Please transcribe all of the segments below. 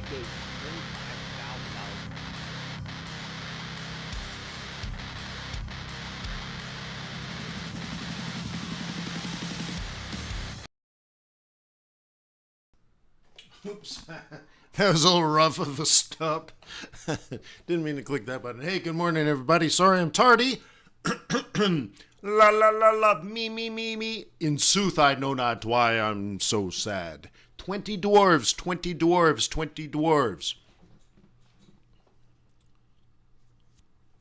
goes $25,000. Oops. That was a little rough of a stop. Didn't mean to click that button. Hey, good morning, everybody. Sorry I'm tardy. La la la la, me. In sooth, I know not why I'm so sad. 20 dwarves, 20 dwarves, 20 dwarves.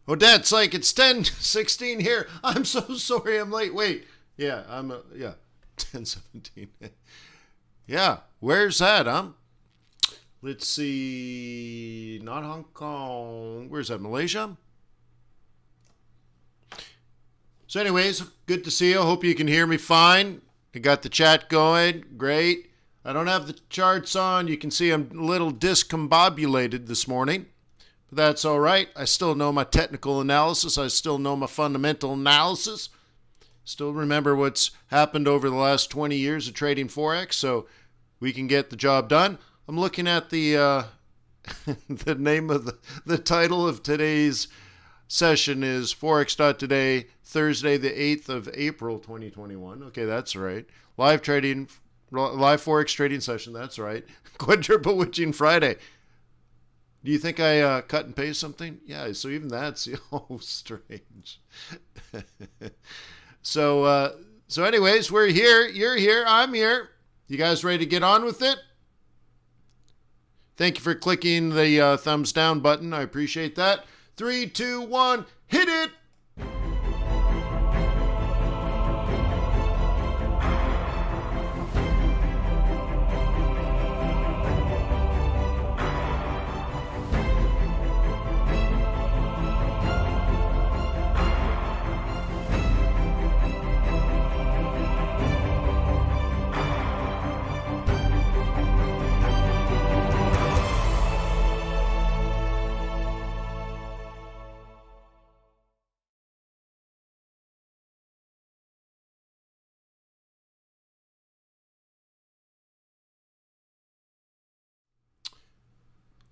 Odette's like, it's 10:16 here. I'm so sorry I'm late. Wait. Yeah, 10:17. Yeah, where's that, huh? Let's see. Not Hong Kong. Where's that? Malaysia? So, anyways, good to see you. Hope you can hear me fine. I got the chat going. Great. I don't have the charts on. You can see I'm a little discombobulated this morning. But that's all right. I still know my technical analysis. I still know my fundamental analysis. Still remember what's happened over the last 20 years of trading Forex, so we can get the job done. I'm looking at the the name of the title of today's session is Forex.Today, Thursday, the 8th of April, 2021. Okay, that's right. Live Forex trading session. That's right. Quadruple witching Friday. Do you think I cut and paste something? Yeah, so even that's strange. So anyways, we're here. You're here. I'm here. You guys ready to get on with it? Thank you for clicking the thumbs down button. I appreciate that. 3, 2, 1, hit it!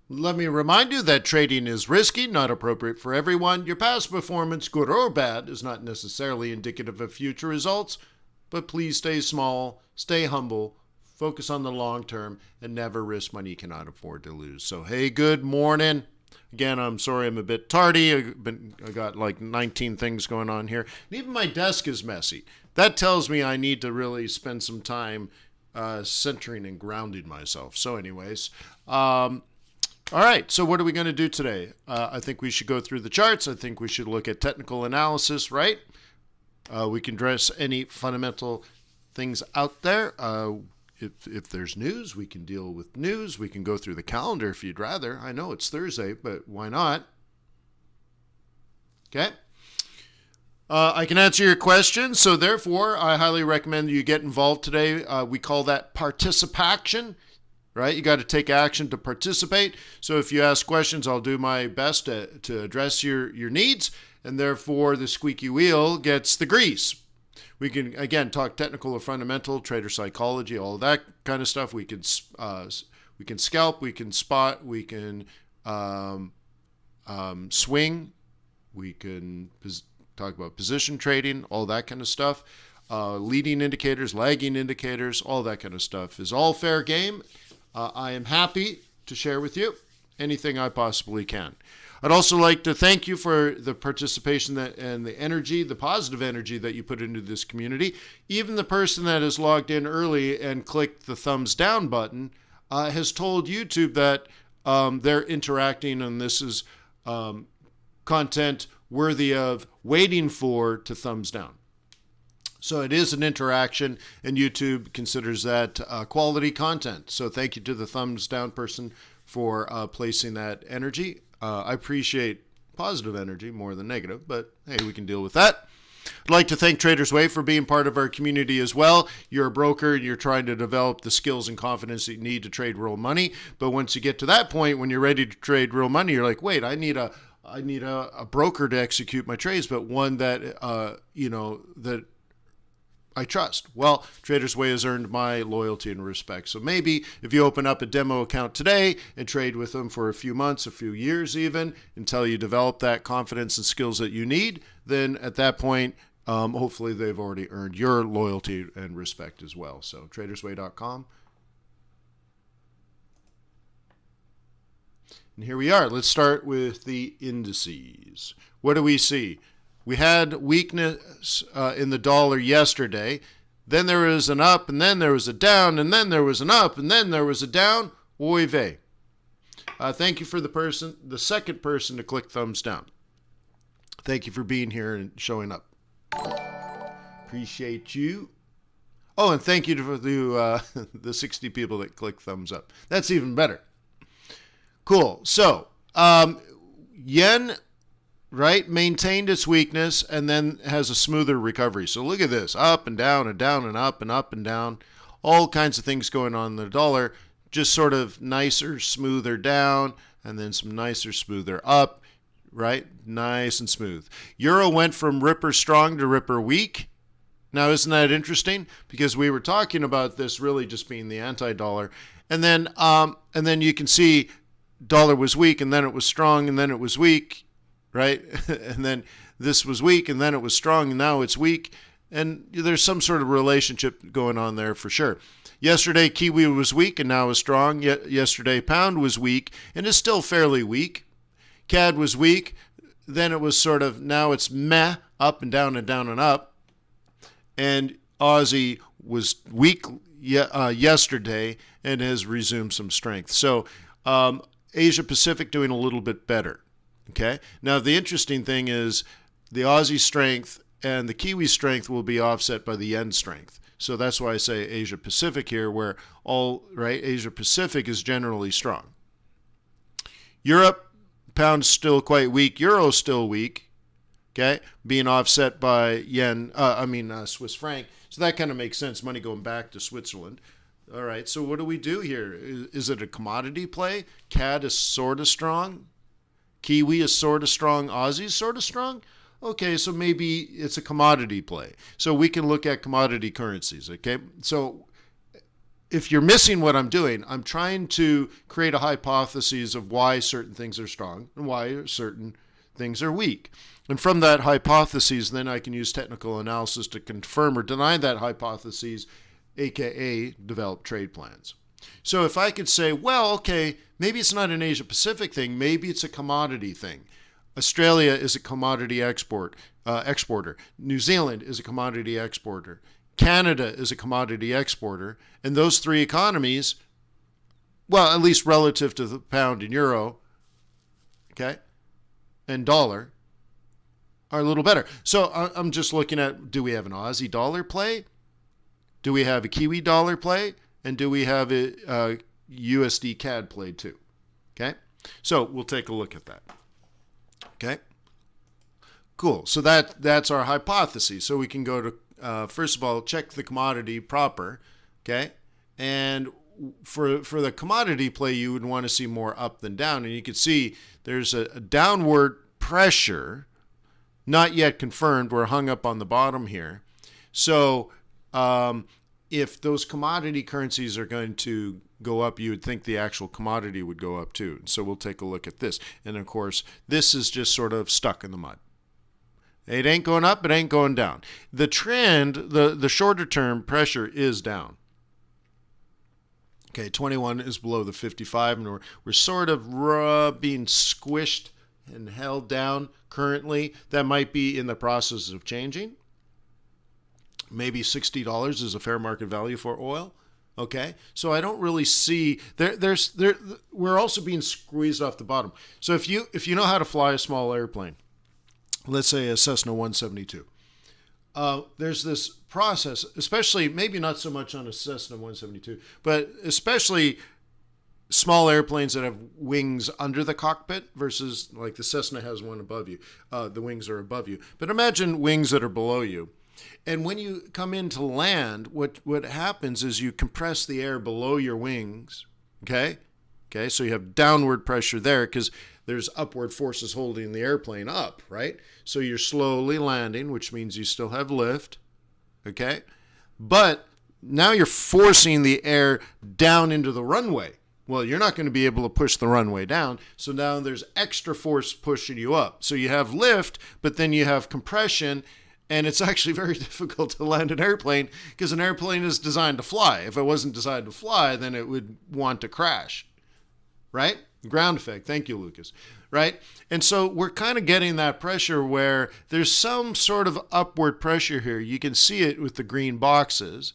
Let me remind you that trading is risky, not appropriate for everyone. Your past performance, good or bad, is not necessarily indicative of future results, but please stay small, stay humble, focus on the long term, and never risk money you cannot afford to lose. So, hey, good morning. Again, I'm sorry I'm a bit tardy. I got like 19 things going on here. And even my desk is messy. That tells me I need to really spend some time centering and grounding myself. So anyways, all right, so what are we going to do today? I think we should go through the charts. I think we should look at technical analysis, right? We can address any fundamental things out there. If there's news, we can deal with news. We can go through the calendar if you'd rather. I know it's Thursday, but why not? Okay. I can answer your questions, so therefore, I highly recommend you get involved today. We call that participation. Right? You got to take action to participate. So if you ask questions, I'll do my best to address your needs. And therefore, the squeaky wheel gets the grease. We can, again, talk technical or fundamental, trader psychology, all that kind of stuff. We can scalp, we can spot, we can swing. We can talk about position trading, all that kind of stuff. Leading indicators, lagging indicators, all that kind of stuff is all fair game. I am happy to share with you anything I possibly can. I'd also like to thank you for the participation and the energy, the positive energy that you put into this community. Even the person that has logged in early and clicked the thumbs down button has told YouTube that they're interacting and this is content worthy of waiting for to thumbs down. So it is an interaction, and YouTube considers that quality content. So thank you to the thumbs down person for placing that energy. I appreciate positive energy more than negative, but hey, we can deal with that. I'd like to thank Traders Way for being part of our community as well. You're a broker and you're trying to develop the skills and confidence that you need to trade real money. But once you get to that point, when you're ready to trade real money, you're like, wait, I need a broker to execute my trades, but one that, that I trust. Well, Trader's Way has earned my loyalty and respect. So maybe if you open up a demo account today and trade with them for a few months, a few years even, until you develop that confidence and skills that you need, then at that point, hopefully they've already earned your loyalty and respect as well. So tradersway.com. And here we are. Let's start with the indices. What do we see? We had weakness in the dollar yesterday. Then there was an up, and then there was a down, and then there was an up, and then there was a down. Oy vey. Thank you for the second person to click thumbs down. Thank you for being here and showing up. Appreciate you. Oh, and thank you to the 60 people that click thumbs up. That's even better. Cool. So, yen, right, maintained its weakness and then has a smoother recovery. So look at this, up and down and down and up and up and down. All kinds of things going on in the dollar, just sort of nicer, smoother down, and then some nicer, smoother up, right? Nice and smooth. Euro went from ripper strong to ripper weak. Now, isn't that interesting? Because we were talking about this really just being the anti-dollar. And then you can see dollar was weak, and then it was strong, and then it was weak, right? And then this was weak, and then it was strong, and now it's weak. And there's some sort of relationship going on there for sure. Yesterday, Kiwi was weak, and now is strong. Yesterday, pound was weak, and is still fairly weak. CAD was weak. Then it was sort of, now it's meh, up and down and down and up. And Aussie was weak yesterday and has resumed some strength. So Asia Pacific doing a little bit better. Okay. Now the interesting thing is the Aussie strength and the Kiwi strength will be offset by the yen strength. So that's why I say Asia Pacific here, where Asia Pacific is generally strong. Europe, pound's still quite weak. Euro's still weak. Okay, being offset by Swiss franc. So that kind of makes sense. Money going back to Switzerland. All right, so what do we do here? Is it a commodity play? CAD is sort of strong. Kiwi is sort of strong. Aussie is sort of strong. Okay, so maybe it's a commodity play. So we can look at commodity currencies. Okay, so if you're missing what I'm doing, I'm trying to create a hypothesis of why certain things are strong and why certain things are weak. And from that hypothesis, then I can use technical analysis to confirm or deny that hypothesis, aka develop trade plans. So if I could say, well, okay, maybe it's not an Asia Pacific thing, maybe it's a commodity thing. Australia is a commodity exporter. New Zealand is a commodity exporter. Canada is a commodity exporter. And those three economies, well, at least relative to the pound and euro, okay, and dollar, are a little better. So I'm just looking at, do we have an Aussie dollar play? Do we have a Kiwi dollar play? And do we have a USD CAD play too? Okay, so we'll take a look at that. Okay, cool. So that's our hypothesis. So we can go to, first of all, check the commodity proper. Okay, and for the commodity play, you would want to see more up than down. And you can see there's a downward pressure, not yet confirmed. We're hung up on the bottom here. So if those commodity currencies are going to go up, you would think the actual commodity would go up too. So we'll take a look at this. And of course, this is just sort of stuck in the mud. It ain't going up, it ain't going down. The trend, the shorter term pressure is down. Okay, 21 is below the 55, and we're sort of being squished and held down currently. That might be in the process of changing. Maybe $60 is a fair market value for oil. Okay, so I don't really see we're also being squeezed off the bottom. So if you know how to fly a small airplane, let's say a Cessna 172, there's this process, especially maybe not so much on a Cessna 172, but especially small airplanes that have wings under the cockpit versus like the Cessna has one above you. The wings are above you, but imagine wings that are below you. And when you come in to land, what happens is you compress the air below your wings, okay? Okay, so you have downward pressure there because there's upward forces holding the airplane up, right? So you're slowly landing, which means you still have lift, okay? But now you're forcing the air down into the runway. Well, you're not going to be able to push the runway down, so now there's extra force pushing you up. So you have lift, but then you have compression, and it's actually very difficult to land an airplane because an airplane is designed to fly. If it wasn't designed to fly, then it would want to crash, right? Ground effect. Thank you, Lucas. Right? And so we're kind of getting that pressure where there's some sort of upward pressure here. You can see it with the green boxes,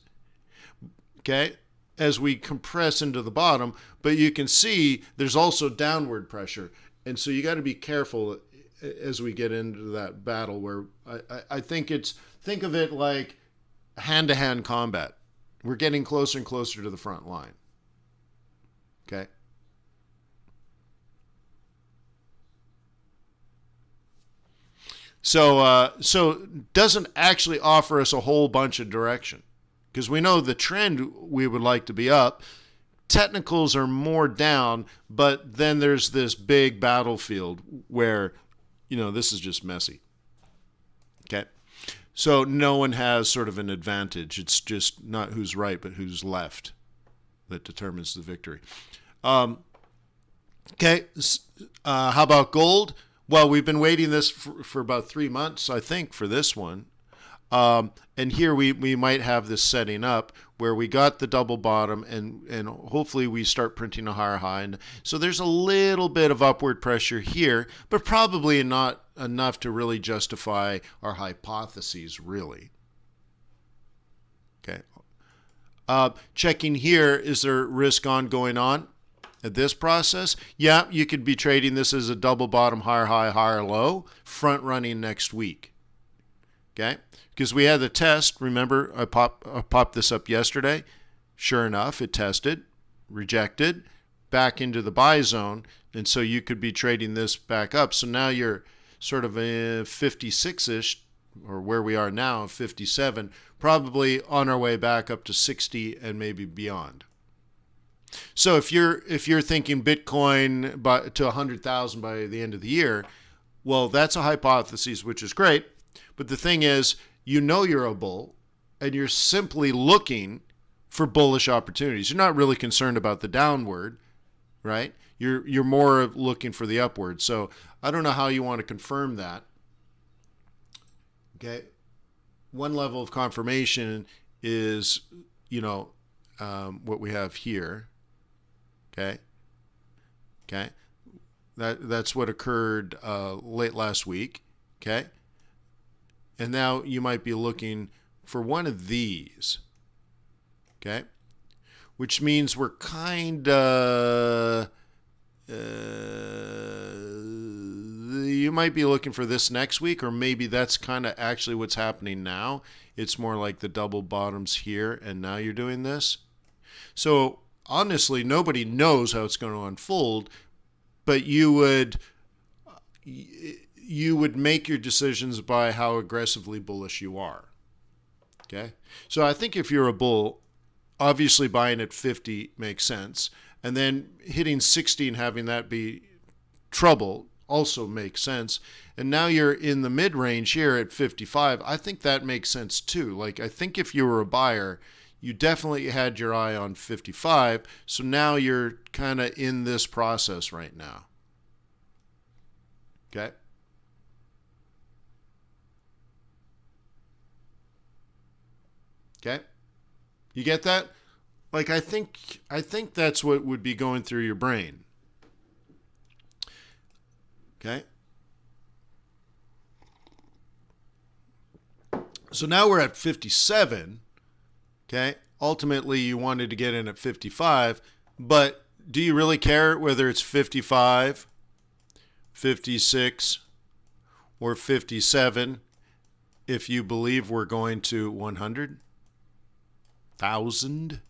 okay, as we compress into the bottom, but you can see there's also downward pressure. And so you got to be careful as we get into that battle where I think of it like hand-to-hand combat. We're getting closer and closer to the front line. Okay? So doesn't actually offer us a whole bunch of direction because we know the trend we would like to be up. Technicals are more down, but then there's this big battlefield where, this is just messy. Okay. So no one has sort of an advantage. It's just not who's right, but who's left that determines the victory. Okay. How about gold? Well, we've been waiting this for about 3 months, I think, for this one. And here we might have this setting up where we got the double bottom and hopefully we start printing a higher high. And so there's a little bit of upward pressure here, but probably not enough to really justify our hypotheses, really. Okay. Checking here, is there risk on going on? At this process, yeah, you could be trading this as a double bottom, higher high, higher low, front running next week. Okay, because we had the test. Remember, I popped this up yesterday. Sure enough, it tested, rejected, back into the buy zone, and so you could be trading this back up. So now you're sort of a 56-ish, or where we are now, 57, probably on our way back up to 60 and maybe beyond. So if you're thinking Bitcoin to 100,000 by the end of the year, well, that's a hypothesis, which is great. But the thing is, you're a bull, and you're simply looking for bullish opportunities. You're not really concerned about the downward, right? You're more looking for the upward. So I don't know how you want to confirm that. Okay, one level of confirmation is, what we have here. Okay. That's what occurred late last week. Okay. And now you might be looking for one of these. Okay. Which means we're kind of, you might be looking for this next week, or maybe that's kind of actually what's happening now. It's more like the double bottoms here, and now you're doing this. So honestly, nobody knows how it's going to unfold, but you would make your decisions by how aggressively bullish you are. Okay? So I think if you're a bull, obviously buying at 50 makes sense, and then hitting 60 and having that be trouble also makes sense. And now you're in the mid-range here at 55. I think that makes sense too. Like, I think if you were a buyer, you definitely had your eye on 55, so now you're kind of in this process right now. Okay? Okay? You get that? Like, I think that's what would be going through your brain. Okay? So now we're at 57. Okay? Ultimately, you wanted to get in at 55, but do you really care whether it's 55, 56, or 57 if you believe we're going to 100,000,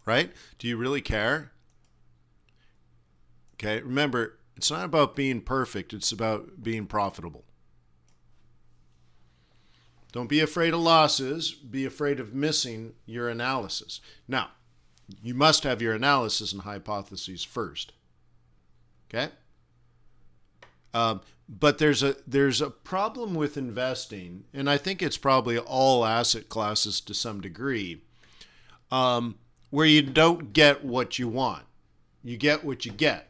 right? Do you really care? Okay, remember, it's not about being perfect, it's about being profitable. Don't be afraid of losses. Be afraid of missing your analysis. Now, you must have your analysis and hypotheses first. Okay? But there's a problem with investing, and I think it's probably all asset classes to some degree, where you don't get what you want. You get what you get.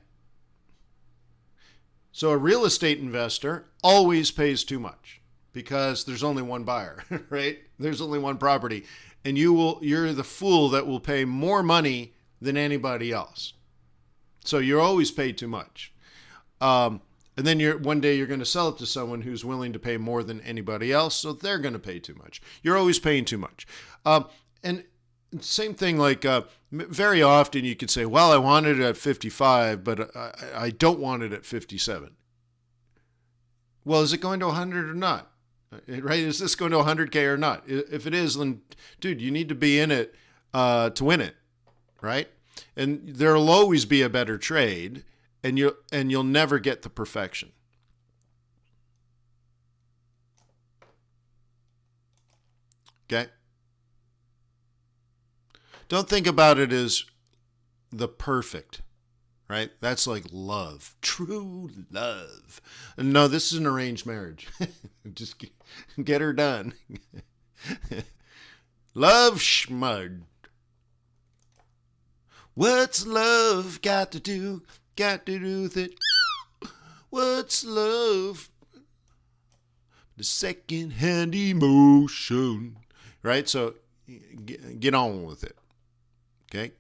So a real estate investor always pays too much because there's only one buyer, right? There's only one property, and you're the fool that will pay more money than anybody else. So you're always paid too much. And then one day you're going to sell it to someone who's willing to pay more than anybody else, so they're going to pay too much. You're always paying too much. And same thing, like very often you could say, well, I wanted it at 55, but I don't want it at 57. Well, is it going to 100 or not? Right? Is this going to 100K or not? If it is, then, dude, you need to be in it to win it, right? And there'll always be a better trade, and you'll never get the perfection. Okay? Don't think about it as the perfect, right? That's like love, true love. No, this is an arranged marriage. Just get her done. Love schmud. What's love got to do with it? What's love? The second-hand emotion, right? So get on with it. Okay.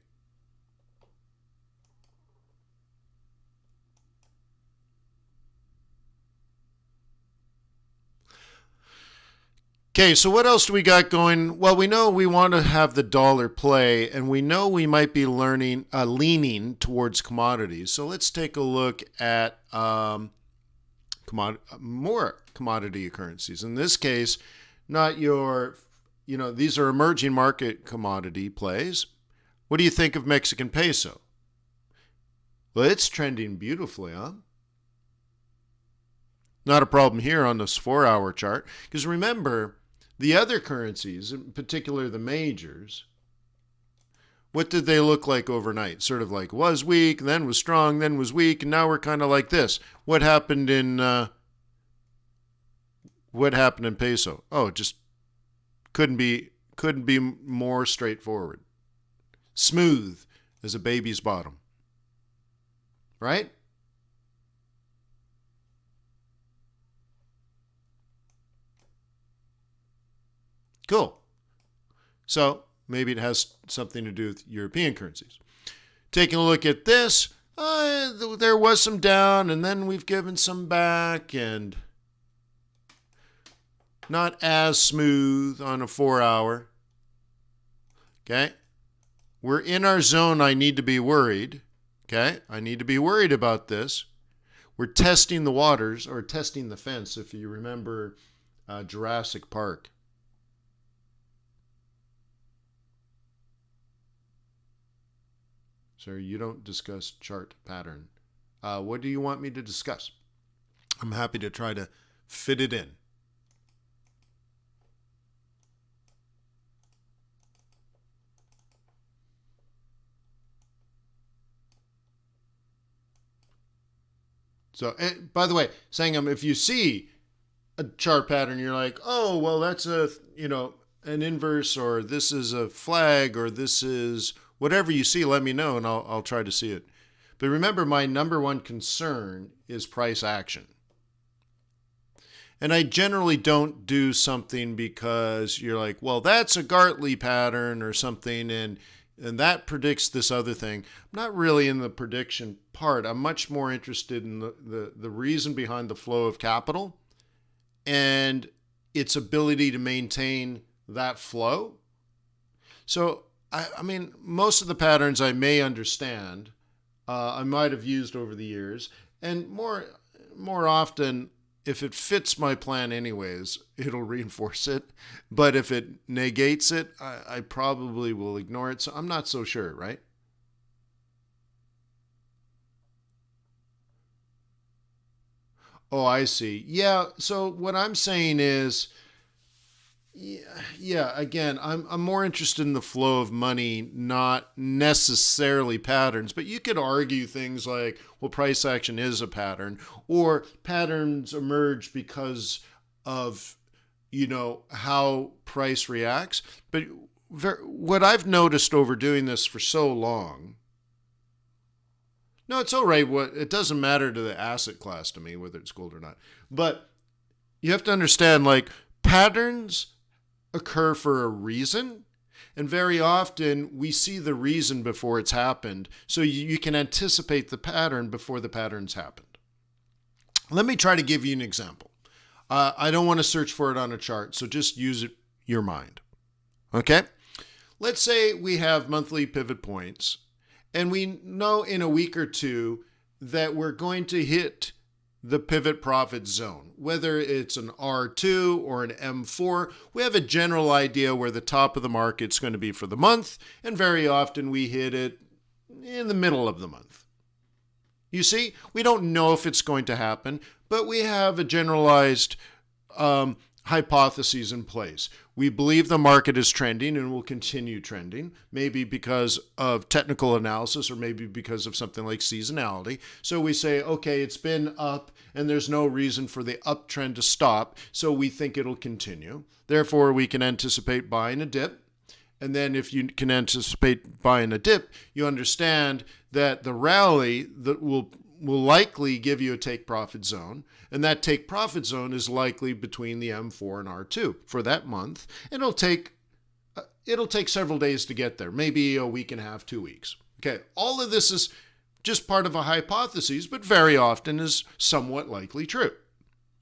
Okay, so what else do we got going? Well, we know we want to have the dollar play, and we know we might be leaning towards commodities. So let's take a look at more commodity currencies. In this case, not these are emerging market commodity plays. What do you think of Mexican peso? Well, it's trending beautifully, huh? Not a problem here on this 4-hour chart. Because remember, the other currencies, in particular the majors, what did they look like overnight? Sort of like was weak, then was strong, then was weak, and now we're kind of like this. What happened in peso? Oh, it just couldn't be more straightforward. Smooth as a baby's bottom. Right? Cool. So maybe it has something to do with European currencies. Taking a look at this, there was some down, and then we've given some back, and not as smooth on a 4-hour. Okay? We're in our zone. I need to be worried. Okay? I need to be worried about this. We're testing the waters, or testing the fence, if you remember Jurassic Park. Sir, you don't discuss chart pattern. What do you want me to discuss? I'm happy to try to fit it in. So, by the way, Sangam, if you see a chart pattern, you're like, oh, well, that's an inverse, or this is a flag, or this is whatever you see, let me know, and I'll try to see it. But remember, my number one concern is price action. And I generally don't do something because you're like, well, that's a Gartley pattern or something, and that predicts this other thing. I'm not really in the prediction part. I'm much more interested in the reason behind the flow of capital and its ability to maintain that flow. So, I mean, most of the patterns I may understand, I might have used over the years, and more often, if it fits my plan anyways, it'll reinforce it. But if it negates it, I probably will ignore it. So I'm not so sure, right? Oh, I see. Yeah, so what I'm saying is Yeah, again, I'm more interested in the flow of money, not necessarily patterns. But you could argue things like, well, price action is a pattern, or patterns emerge because of, how price reacts. But what I've noticed over doing this for so long, no, it's all right. It doesn't matter to the asset class to me whether it's gold or not. But you have to understand, like, patterns occur for a reason. And very often we see the reason before it's happened. So you can anticipate the pattern before the pattern's happened. Let me try to give you an example. I don't want to search for it on a chart, so just use your mind. Okay? Let's say we have monthly pivot points, and we know in a week or two that we're going to hit the pivot profit zone. Whether it's an R2 or an M4, we have a general idea where the top of the market's going to be for the month, and very often we hit it in the middle of the month. You see, we don't know if it's going to happen, but we have a generalized hypotheses in place. We believe the market is trending and will continue trending, maybe because of technical analysis or maybe because of something like seasonality. So we say, okay, it's been up and there's no reason for the uptrend to stop, so we think it'll continue. Therefore, we can anticipate buying a dip. And then if you can anticipate buying a dip, you understand that the rally that will likely give you a take profit zone. And that take profit zone is likely between the M4 and R2 for that month. And it'll take several days to get there, maybe a week and a half, 2 weeks. Okay, all of this is just part of a hypothesis, but very often is somewhat likely true.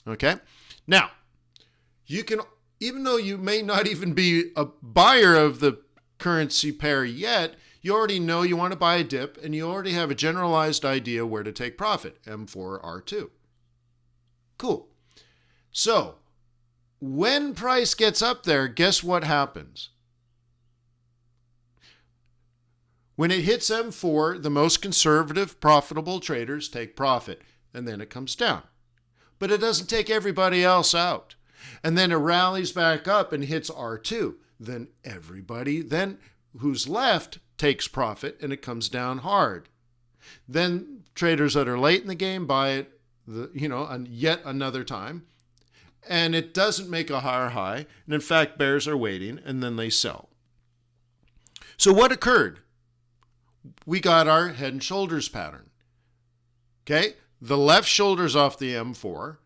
Okay, now you can, even though you may not even be a buyer of the currency pair yet, you already know you want to buy a dip and you already have a generalized idea where to take profit, M4, R2. Cool. So when price gets up there, guess what happens? When it hits M4, the most conservative, profitable traders take profit, and then it comes down. But it doesn't take everybody else out. And then it rallies back up and hits R2. Then everybody who's left takes profit, and it comes down hard. Then traders that are late in the game buy it, yet another time, and it doesn't make a higher high. And in fact, bears are waiting, and then they sell. So what occurred? We got our head and shoulders pattern. Okay, the left shoulder's off the M4.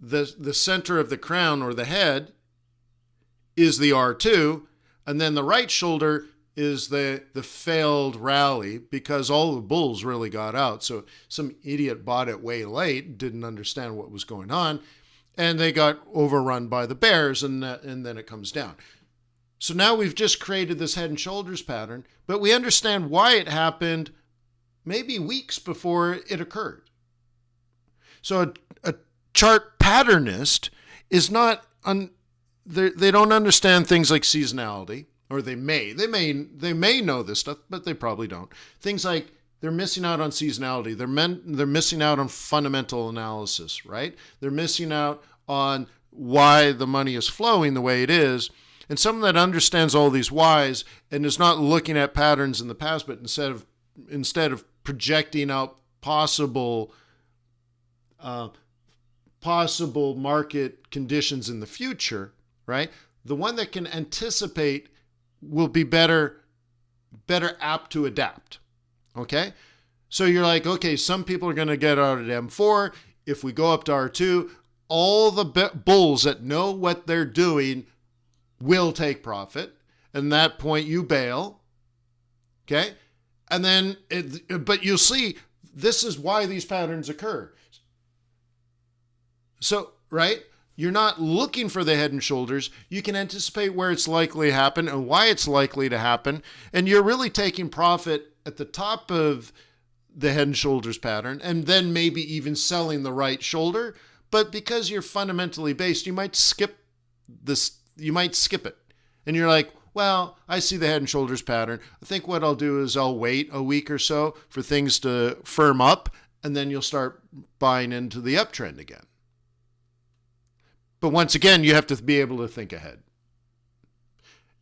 The center of the crown or the head is the R2, and then the right shoulder is the failed rally because all the bulls really got out. So some idiot bought it way late, didn't understand what was going on, and they got overrun by the bears, and then it comes down. So now we've just created this head and shoulders pattern, but we understand why it happened maybe weeks before it occurred. So a chart patternist is not, they don't understand things like seasonality. Or they may know this stuff, but they probably don't. Things like they're missing out on seasonality. They're missing out on fundamental analysis, right? They're missing out on why the money is flowing the way it is. And someone that understands all these whys and is not looking at patterns in the past, but instead of projecting out possible market conditions in the future, right? The one that can anticipate will be better apt to adapt. Okay? So you're like, okay, some people are going to get out at M4. If we go up to R2, all the bulls that know what they're doing will take profit. And at that point, you bail. Okay? And then, but you'll see, this is why these patterns occur. So, right? You're not looking for the head and shoulders. You can anticipate where it's likely to happen and why it's likely to happen. And you're really taking profit at the top of the head and shoulders pattern and then maybe even selling the right shoulder. But because you're fundamentally based, you might skip this. You might skip it. And you're like, well, I see the head and shoulders pattern. I think what I'll do is I'll wait a week or so for things to firm up, and then you'll start buying into the uptrend again. But once again, you have to be able to think ahead.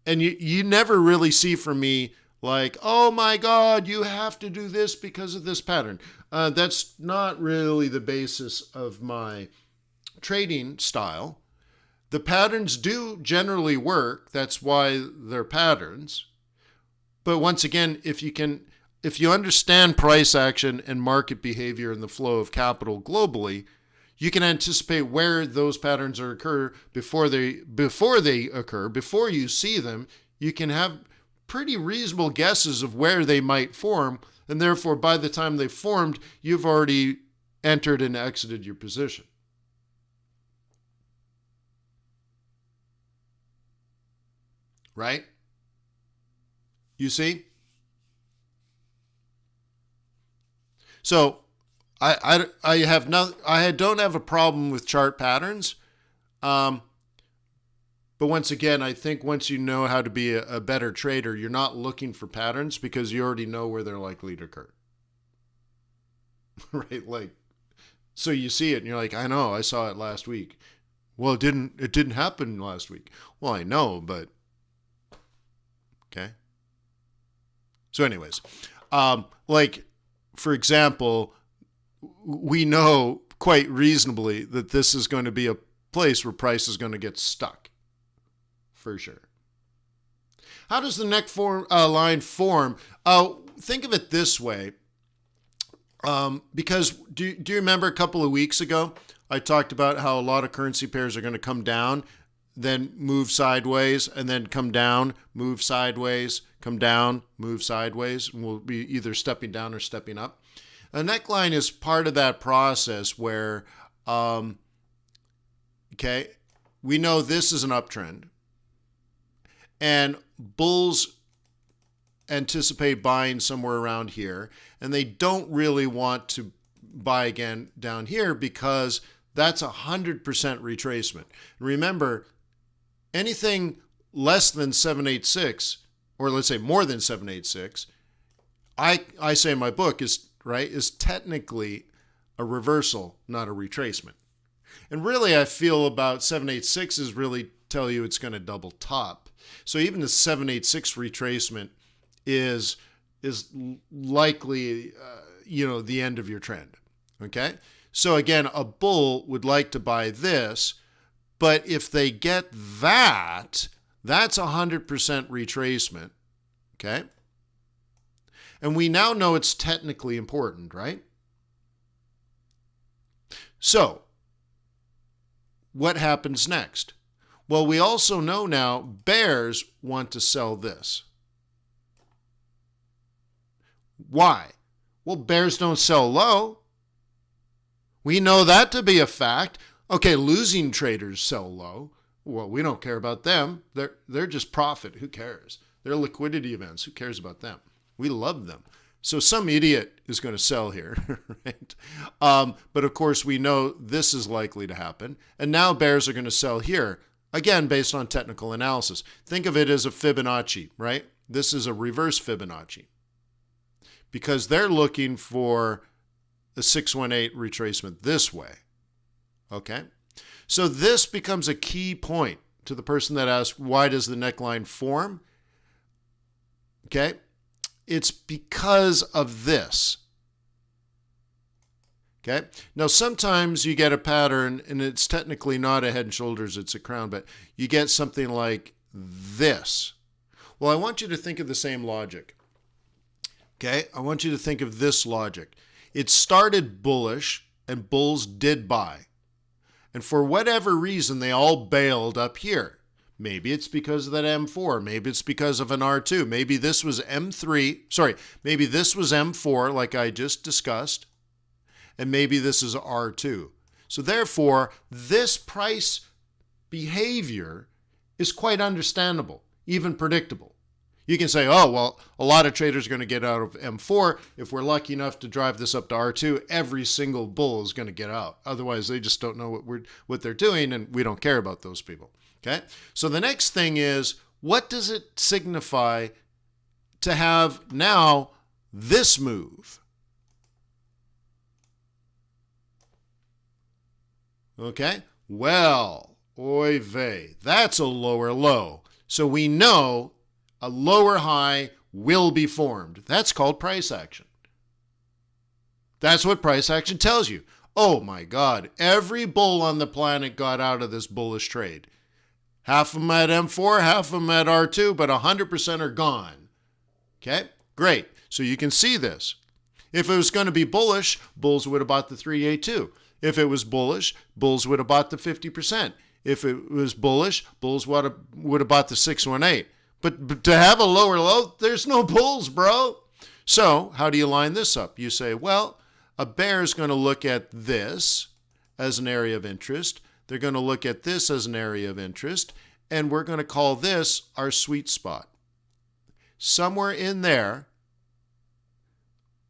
And you never really see from me like, oh my God, you have to do this because of this pattern. That's not really the basis of my trading style. The patterns do generally work. That's why they're patterns. But once again, if you understand price action and market behavior and the flow of capital globally, you can anticipate where those patterns occur before they occur, before you see them. You can have pretty reasonable guesses of where they might form, and therefore by the time they've formed, you've already entered and exited your position. Right? You see? So I don't have a problem with chart patterns. But once again, I think once you know how to be a better trader, you're not looking for patterns because you already know where they're likely to occur. Right? Like, so you see it and you're like, I know, I saw it last week. Well, it didn't happen last week. Well, I know, but okay. So anyways, like, for example, we know quite reasonably that this is going to be a place where price is going to get stuck. For sure. How does the line form? Think of it this way. Because do you remember a couple of weeks ago, I talked about how a lot of currency pairs are going to come down, then move sideways, and then come down, move sideways, come down, move sideways, and we'll be either stepping down or stepping up. A neckline is part of that process where, we know this is an uptrend. And bulls anticipate buying somewhere around here, and they don't really want to buy again down here because that's 100% retracement. Remember, anything less than 786, or let's say more than 786, I say in my book is technically a reversal, not a retracement. And really, I feel about 786 is really tell you it's going to double top. So even the 786 retracement is likely, the end of your trend. Okay. So again, a bull would like to buy this, but if they get that, that's 100% retracement. Okay. And we now know it's technically important, right? So what happens next? Well, we also know now bears want to sell this. Why? Well, bears don't sell low. We know that to be a fact. Okay, losing traders sell low. Well, we don't care about them. They're just profit. Who cares? They're liquidity events. Who cares about them? We love them. So some idiot is going to sell here, right? But of course, we know this is likely to happen. And now bears are going to sell here. Again, based on technical analysis. Think of it as a Fibonacci, right? This is a reverse Fibonacci because they're looking for a 618 retracement this way. Okay? So this becomes a key point to the person that asks, why does the neckline form? Okay? It's because of this. Okay. Now, sometimes you get a pattern, and it's technically not a head and shoulders, it's a crown, but you get something like this. Well, I want you to think of the same logic. Okay. I want you to think of this logic. It started bullish, and bulls did buy. And for whatever reason, they all bailed up here. Maybe it's because of that M4. Maybe it's because of an R2. Maybe this was M3. Maybe this was M4, like I just discussed. And maybe this is R2. So therefore, this price behavior is quite understandable, even predictable. You can say, oh, well, a lot of traders are going to get out of M4. If we're lucky enough to drive this up to R2, every single bull is going to get out. Otherwise, they just don't know what they're doing, and we don't care about those people. Okay? So the next thing is, what does it signify to have now this move? Okay? Well, oy vey, that's a lower low. So we know a lower high will be formed. That's called price action. That's what price action tells you. Oh my God, every bull on the planet got out of this bullish trade. Half of them at M4, half of them at R2, but 100% are gone. Okay, great. So you can see this. If it was going to be bullish, bulls would have bought the 3A2. If it was bullish, bulls would have bought the 50%. If it was bullish, bulls would have bought the 618. But to have a lower low, there's no bulls, bro. So how do you line this up? You say, well, a bear is going to look at this as an area of interest. They're going to look at this as an area of interest. And we're going to call this our sweet spot. Somewhere in there,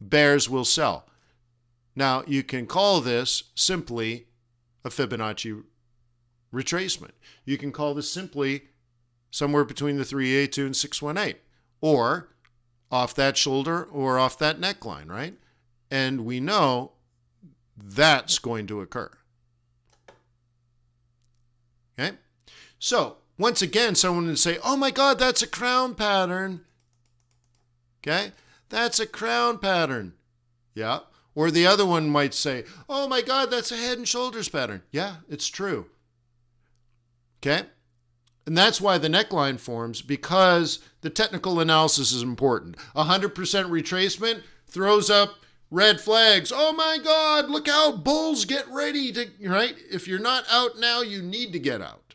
bears will sell. Now, you can call this simply a Fibonacci retracement. You can call this simply somewhere between the 3A2 and 618, or off that shoulder or off that neckline, right? And we know that's going to occur. Okay? So, once again, someone would say, oh my God, that's a crown pattern. Okay? That's a crown pattern. Yeah. Or the other one might say, oh my God, that's a head and shoulders pattern. Yeah, it's true. Okay? And that's why the neckline forms, because the technical analysis is important. 100% retracement throws up red flags. Oh my God, look out, bulls, get ready to, right? If you're not out now, you need to get out.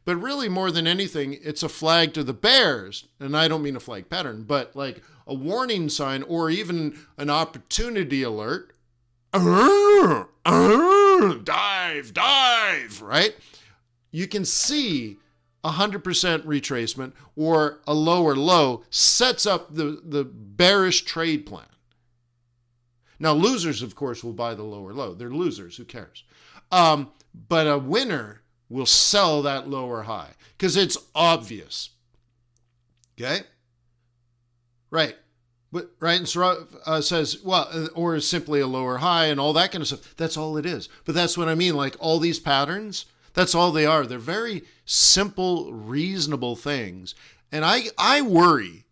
But really, more than anything, it's a flag to the bears. And I don't mean a flag pattern, but like a warning sign or even an opportunity alert. Dive, right? You can see 100% retracement or a lower low sets up the bearish trade plan. Now, losers, of course, will buy the lower low. They're losers. Who cares? But a winner will sell that lower high because it's obvious. Okay? Right. But right, and says, well, or simply a lower high and all that kind of stuff. That's all it is. But that's what I mean. Like all these patterns, that's all they are. They're very simple, reasonable things. And I worry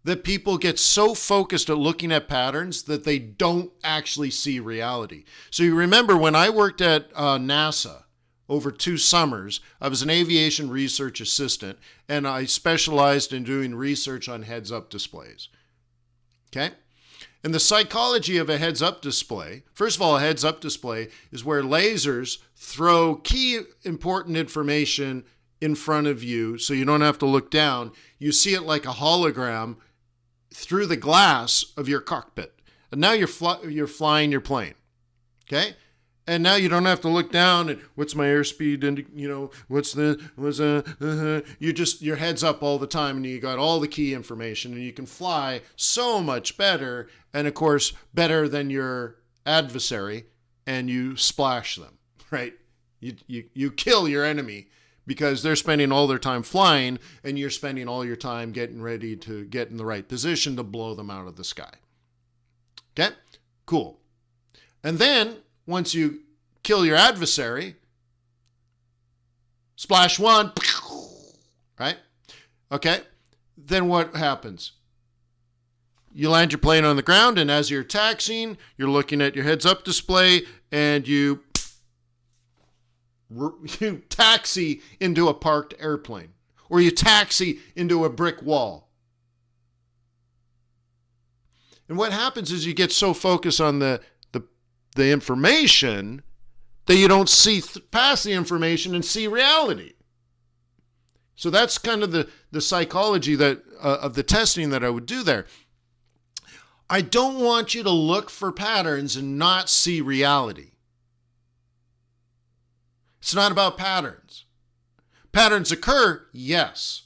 that people get so focused at looking at patterns that they don't actually see reality. So you remember when I worked at NASA over 2 summers, I was an aviation research assistant, and I specialized in doing research on heads-up displays. Okay? And the psychology of a heads-up display, first of all, a heads-up display is where lasers throw key important information in front of you so you don't have to look down. You see it like a hologram through the glass of your cockpit. And now you're flying your plane. Okay? And now you don't have to look down and what's my airspeed and your head's up all the time and you got all the key information and you can fly so much better, and of course better than your adversary, and you splash them, right? You kill your enemy because they're spending all their time flying and you're spending all your time getting ready to get in the right position to blow them out of the sky. Okay? Cool. And then once you kill your adversary, splash one, right? Okay, then what happens? You land your plane on the ground, and as you're taxiing, you're looking at your heads-up display, and you taxi into a parked airplane, or you taxi into a brick wall. And what happens is you get so focused on the information that you don't see past the information and see reality. So that's kind of the psychology that of the testing that I would do there. I don't want you to look for patterns and not see reality. It's not about patterns. Patterns occur, yes.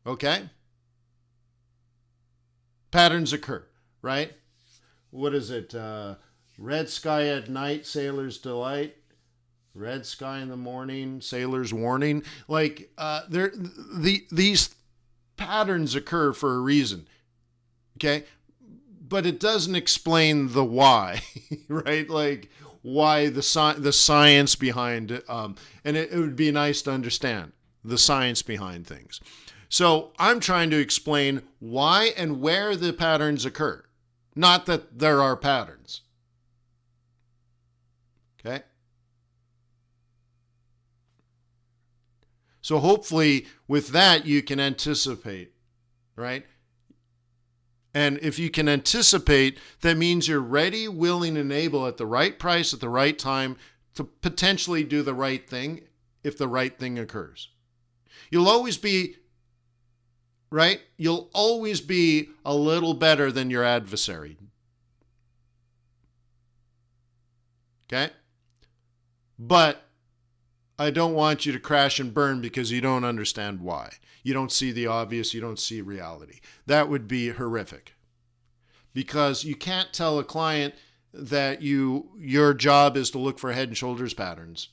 Okay? Patterns occur, right? What is it? Red sky at night, sailor's delight. Red sky in the morning, sailor's warning. Like these patterns occur for a reason. Okay, but it doesn't explain the why, right? Like why the science behind it. And it would be nice to understand the science behind things. So I'm trying to explain why and where the patterns occur, not that there are patterns. Okay? So hopefully with that you can anticipate, right? And if you can anticipate, that means you're ready, willing, and able at the right price at the right time to potentially do the right thing if the right thing occurs. You'll always be, right? You'll always be a little better than your adversary. Okay? But I don't want you to crash and burn because you don't understand why. You don't see the obvious, you don't see reality. That would be horrific. Because you can't tell a client that your job is to look for head and shoulders patterns.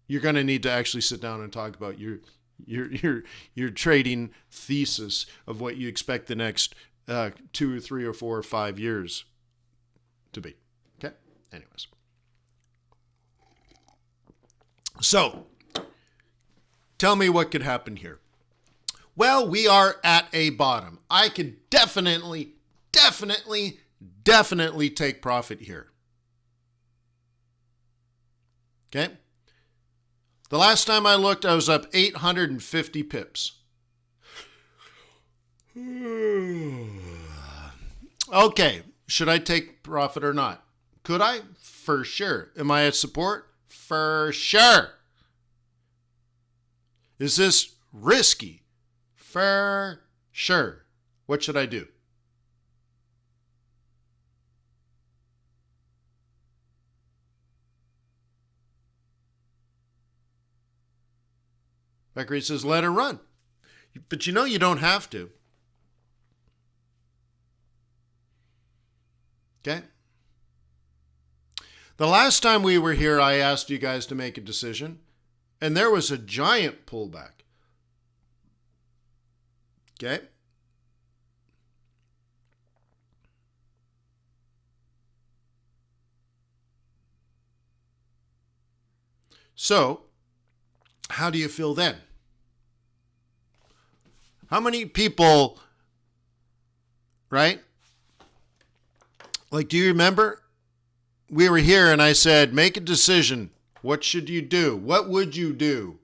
You're going to need to actually sit down and talk about your trading thesis of what you expect the next 2 or 3 or 4 or 5 years to be. Okay? Anyways. So, tell me what could happen here. Well, we are at a bottom. I could definitely take profit here. Okay? The last time I looked, I was up 850 pips. Okay, should I take profit or not? Could I? For sure. Am I at support? For sure. Is this risky? For sure. What should I do? Becker says, let her run. But you know you don't have to. Okay? The last time we were here, I asked you guys to make a decision, and there was a giant pullback. Okay? So, how do you feel then? How many people, right? Like, do you remember? We were here and I said, make a decision. What should you do? What would you do?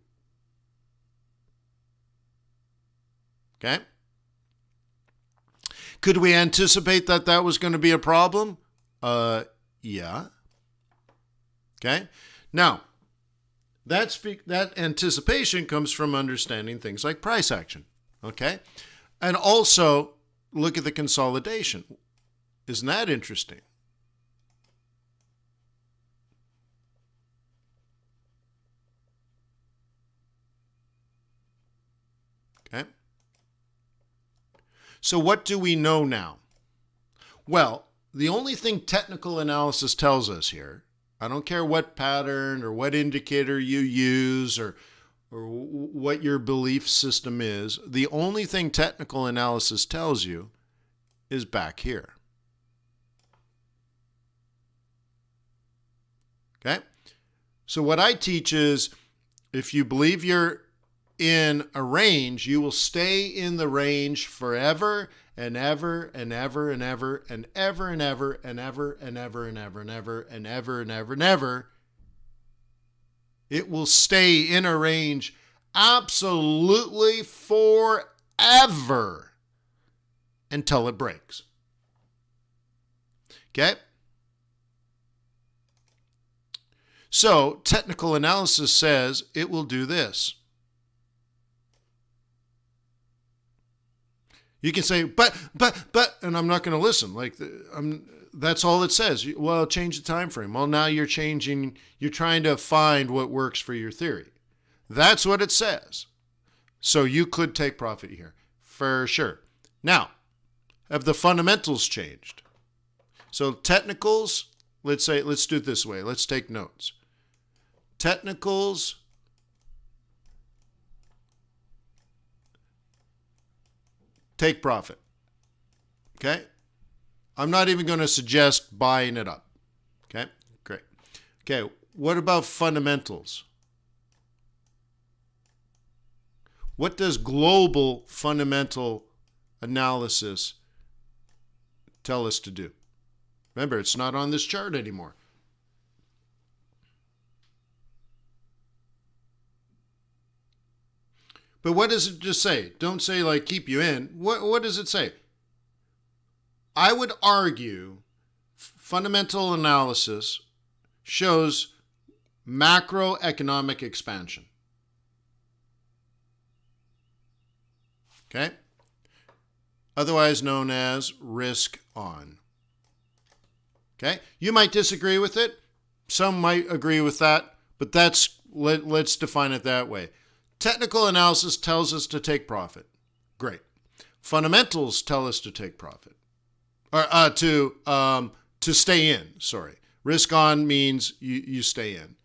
Okay? Could we anticipate that that was going to be a problem? Yeah. Okay? Now, that anticipation comes from understanding things like price action. Okay? And also, look at the consolidation. Isn't that interesting? Okay? So what do we know now? Well, the only thing technical analysis tells us here, I don't care what pattern or what indicator you use or what your belief system is, the only thing technical analysis tells you is back here. Okay? So what I teach is if you believe you're in a range, you will stay in the range forever and ever and ever and ever and ever and ever and ever and ever and ever and ever and ever and ever and ever. It will stay in a range absolutely forever until it breaks. Okay? So, technical analysis says it will do this. You can say, but, and I'm not going to listen. That's all it says. Well, change the time frame. Well, now you're trying to find what works for your theory. That's what it says. So you could take profit here, for sure. Now, have the fundamentals changed? So technicals, let's do it this way. Let's take notes. Technicals, take profit. Okay? I'm not even going to suggest buying it up. Okay? Great. Okay, what about fundamentals? What does global fundamental analysis tell us to do? Remember, it's not on this chart anymore. But what does it just say? Don't say like keep you in. What does it say? I would argue fundamental analysis shows macroeconomic expansion. Okay? Otherwise known as risk on. Okay? You might disagree with it. Some might agree with that, but let's define it that way. Technical analysis tells us to take profit. Great. Fundamentals tell us to take profit. Or to stay in, sorry. Risk on means you stay in.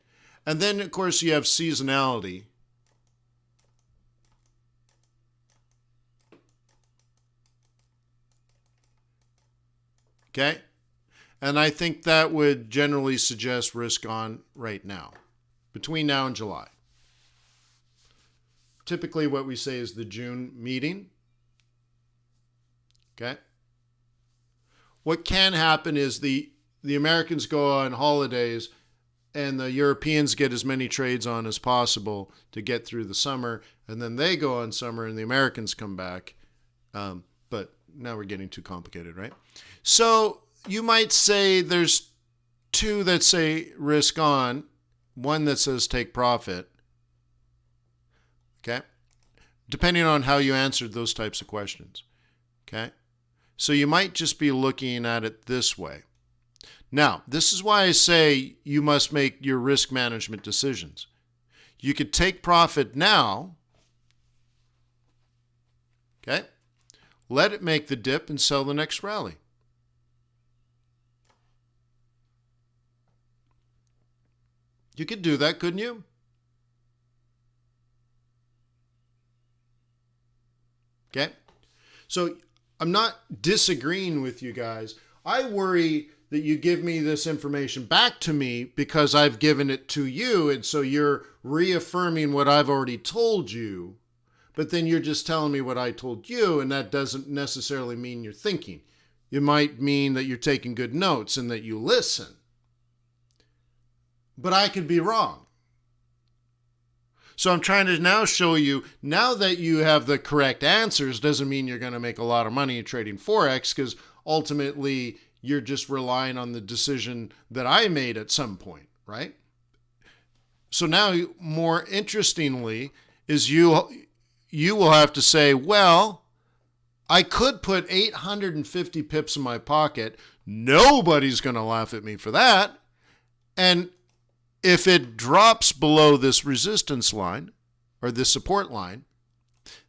And then, of course, you have seasonality. Okay? And I think that would generally suggest risk on right now, between now and July. Typically what we say is the June meeting. Okay? What can happen is the Americans go on holidays and the Europeans get as many trades on as possible to get through the summer, and then they go on summer and the Americans come back. But now we're getting too complicated, right? So you might say there's two that say risk on, one that says take profit. Okay? Depending on how you answered those types of questions. Okay? So you might just be looking at it this way. Now, this is why I say you must make your risk management decisions. You could take profit now. Okay? Let it make the dip and sell the next rally. You could do that, couldn't you? Okay? So I'm not disagreeing with you guys. I worry that you give me this information back to me because I've given it to you, and so you're reaffirming what I've already told you, but then you're just telling me what I told you, and that doesn't necessarily mean you're thinking. It might mean that you're taking good notes and that you listen. But I could be wrong. So I'm trying to now show you, now that you have the correct answers, doesn't mean you're going to make a lot of money trading Forex, because ultimately you're just relying on the decision that I made at some point, right? So now, more interestingly, is you will have to say, well, I could put 850 pips in my pocket. Nobody's going to laugh at me for that. And if it drops below this resistance line or this support line,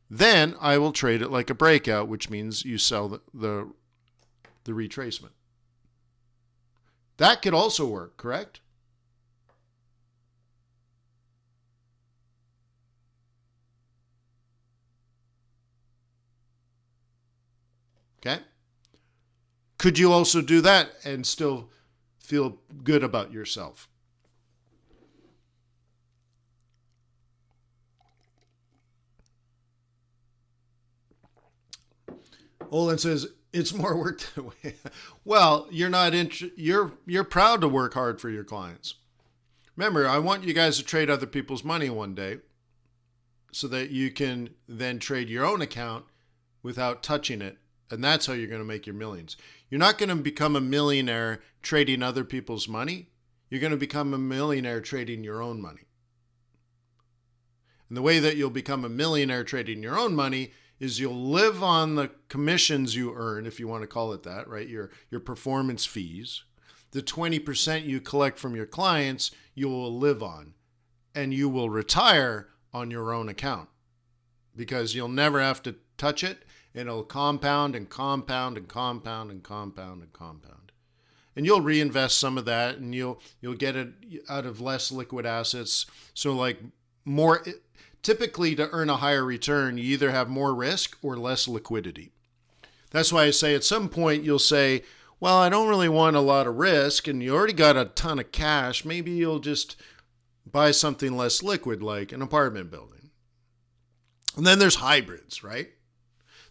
then I will trade it like a breakout, which means you sell the retracement. That could also work, correct? Okay? Could you also do that and still feel good about yourself? Olin says, it's more work that way. Well, you're proud to work hard for your clients. Remember, I want you guys to trade other people's money one day so that you can then trade your own account without touching it. And that's how you're going to make your millions. You're not going to become a millionaire trading other people's money. You're going to become a millionaire trading your own money. And the way that you'll become a millionaire trading your own money is you'll live on the commissions you earn, if you want to call it that, right? Your performance fees. The 20% you collect from your clients, you will live on. And you will retire on your own account because you'll never have to touch it, and it'll compound and compound and compound and compound and compound. And you'll reinvest some of that, and you'll get it out of less liquid assets. So like more... Typically, to earn a higher return, you either have more risk or less liquidity. That's why I say at some point you'll say, well, I don't really want a lot of risk, and you already got a ton of cash. Maybe you'll just buy something less liquid, like an apartment building. And then there's hybrids, right?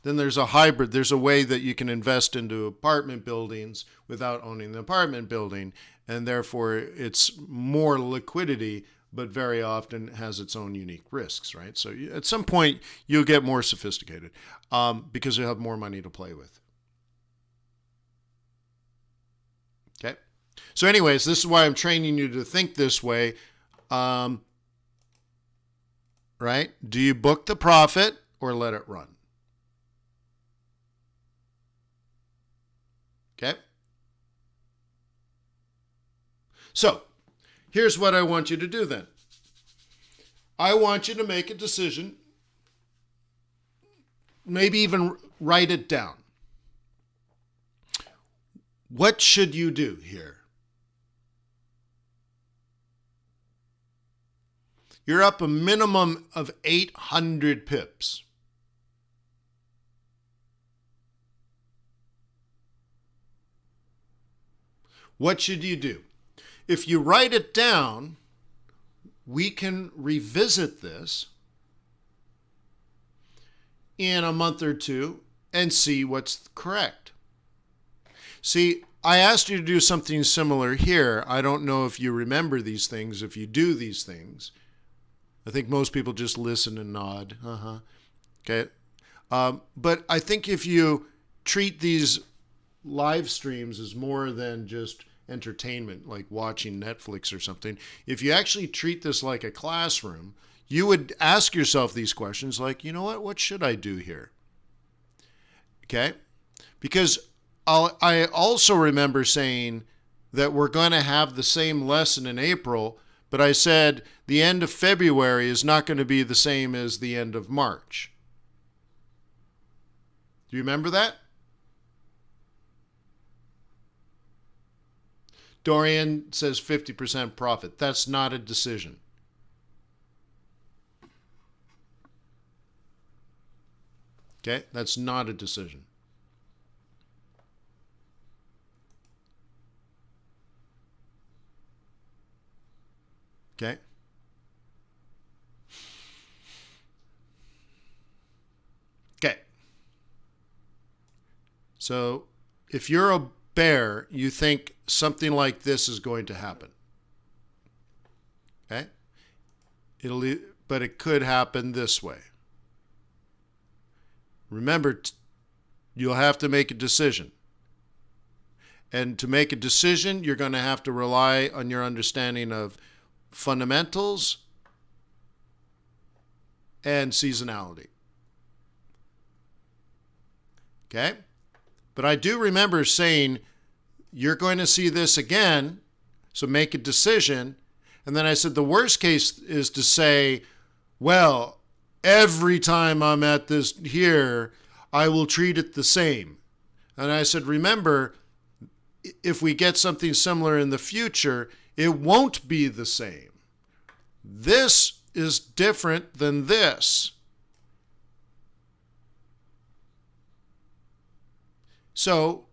Then there's a hybrid. There's a way that you can invest into apartment buildings without owning the apartment building, and therefore it's more liquidity, but very often has its own unique risks, right? So at some point you'll get more sophisticated because you have more money to play with. Okay. So anyways, this is why I'm training you to think this way. Right? Do you book the profit or let it run? Okay. So here's what I want you to do then. I want you to make a decision, maybe even write it down. What should you do here? You're up a minimum of 800 pips. What should you do? If you write it down, we can revisit this in a month or two and see what's correct. See, I asked you to do something similar here. I don't know if you remember these things, if you do these things. I think most people just listen and nod. Okay. But I think if you treat these live streams as more than just entertainment, like watching Netflix or something, if you actually treat this like a classroom, you would ask yourself these questions like, you know what should I do here? Okay? Because I also remember saying that we're going to have the same lesson in April, but I said the end of February is not going to be the same as the end of March. Do you remember that? Dorian says 50% profit. That's not a decision. Okay, that's not a decision. Okay. Okay. So if you're a bear, you think something like this is going to happen. Okay? But it could happen this way. Remember, you'll have to make a decision. And to make a decision, you're going to have to rely on your understanding of fundamentals and seasonality. Okay? But I do remember saying, you're going to see this again, so make a decision. And then I said, the worst case is to say, well, every time I'm at this here, I will treat it the same. And I said, remember, if we get something similar in the future, it won't be the same. This is different than this. So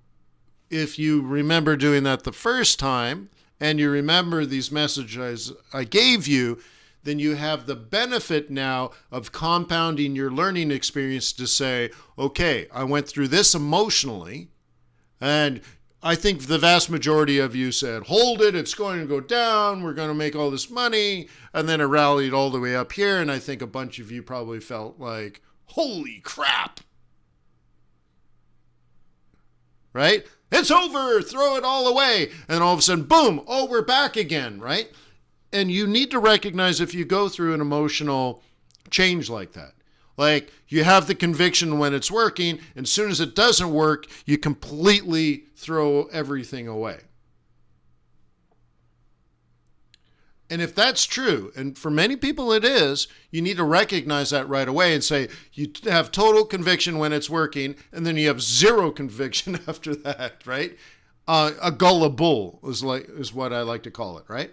if you remember doing that the first time, and you remember these messages I gave you, then you have the benefit now of compounding your learning experience to say, okay, I went through this emotionally, and I think the vast majority of you said, hold it, it's going to go down, we're going to make all this money, and then it rallied all the way up here, and I think a bunch of you probably felt like, holy crap! Right? It's over, throw it all away, and all of a sudden, boom, oh, we're back again, right? And you need to recognize if you go through an emotional change like that. Like, you have the conviction when it's working, and as soon as it doesn't work, you completely throw everything away. And if that's true, and for many people it is, you need to recognize that right away and say, you have total conviction when it's working, and then you have zero conviction after that, right? A gullible is what I like to call it, right?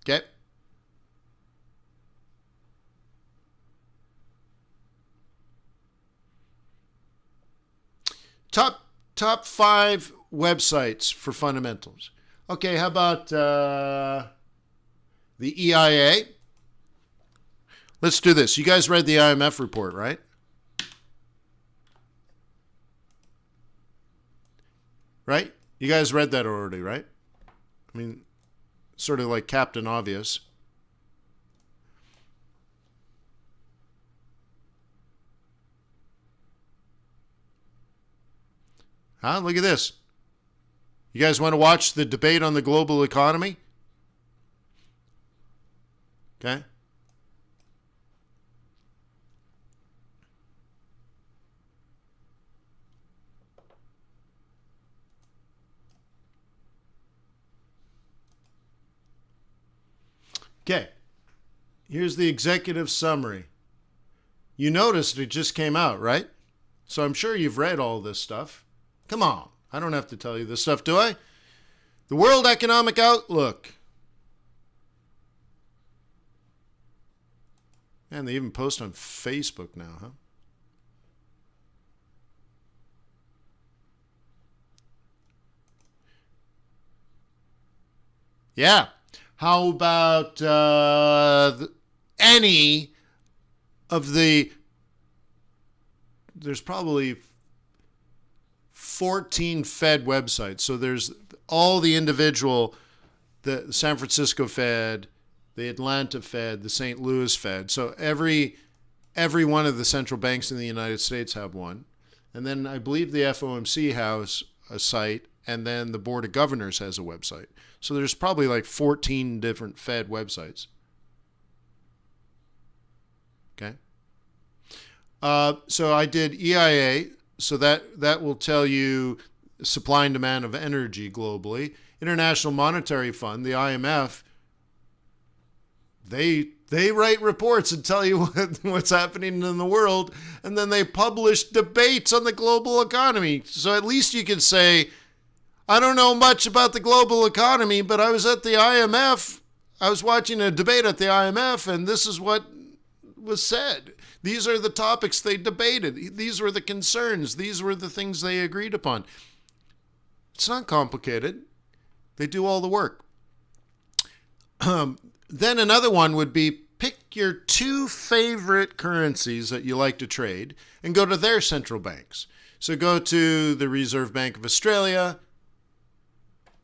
Okay. Top 5 websites for fundamentals. Okay, how about The EIA. Let's do this. You guys read the IMF report, right? Right? You guys read that already, right? I mean, sort of like Captain Obvious. Huh? Look at this. You guys want to watch the debate on the global economy? Okay. Okay. Here's the executive summary. You noticed it just came out, right? So I'm sure you've read all this stuff. Come on. I don't have to tell you this stuff, do I? The World Economic Outlook. And they even post on Facebook now, huh? Yeah. How about any of the... There's probably 14 Fed websites. So there's all the individual, the San Francisco Fed, the Atlanta Fed, the St. Louis Fed. So every one of the central banks in the United States have one. And then I believe the FOMC has a site, and then the Board of Governors has a website. So there's probably like 14 different Fed websites. Okay. So I did EIA. So that will tell you supply and demand of energy globally. International Monetary Fund, the IMF, they write reports and tell you what's happening in the world, and then they publish debates on the global economy. So at least you can say, I don't know much about the global economy, but I was at the IMF. I was watching a debate at the IMF, and this is what was said. These are the topics they debated. These were the concerns. These were the things they agreed upon. It's not complicated. They do all the work. Then another one would be pick your 2 favorite currencies that you like to trade and go to their central banks. So go to the Reserve Bank of Australia.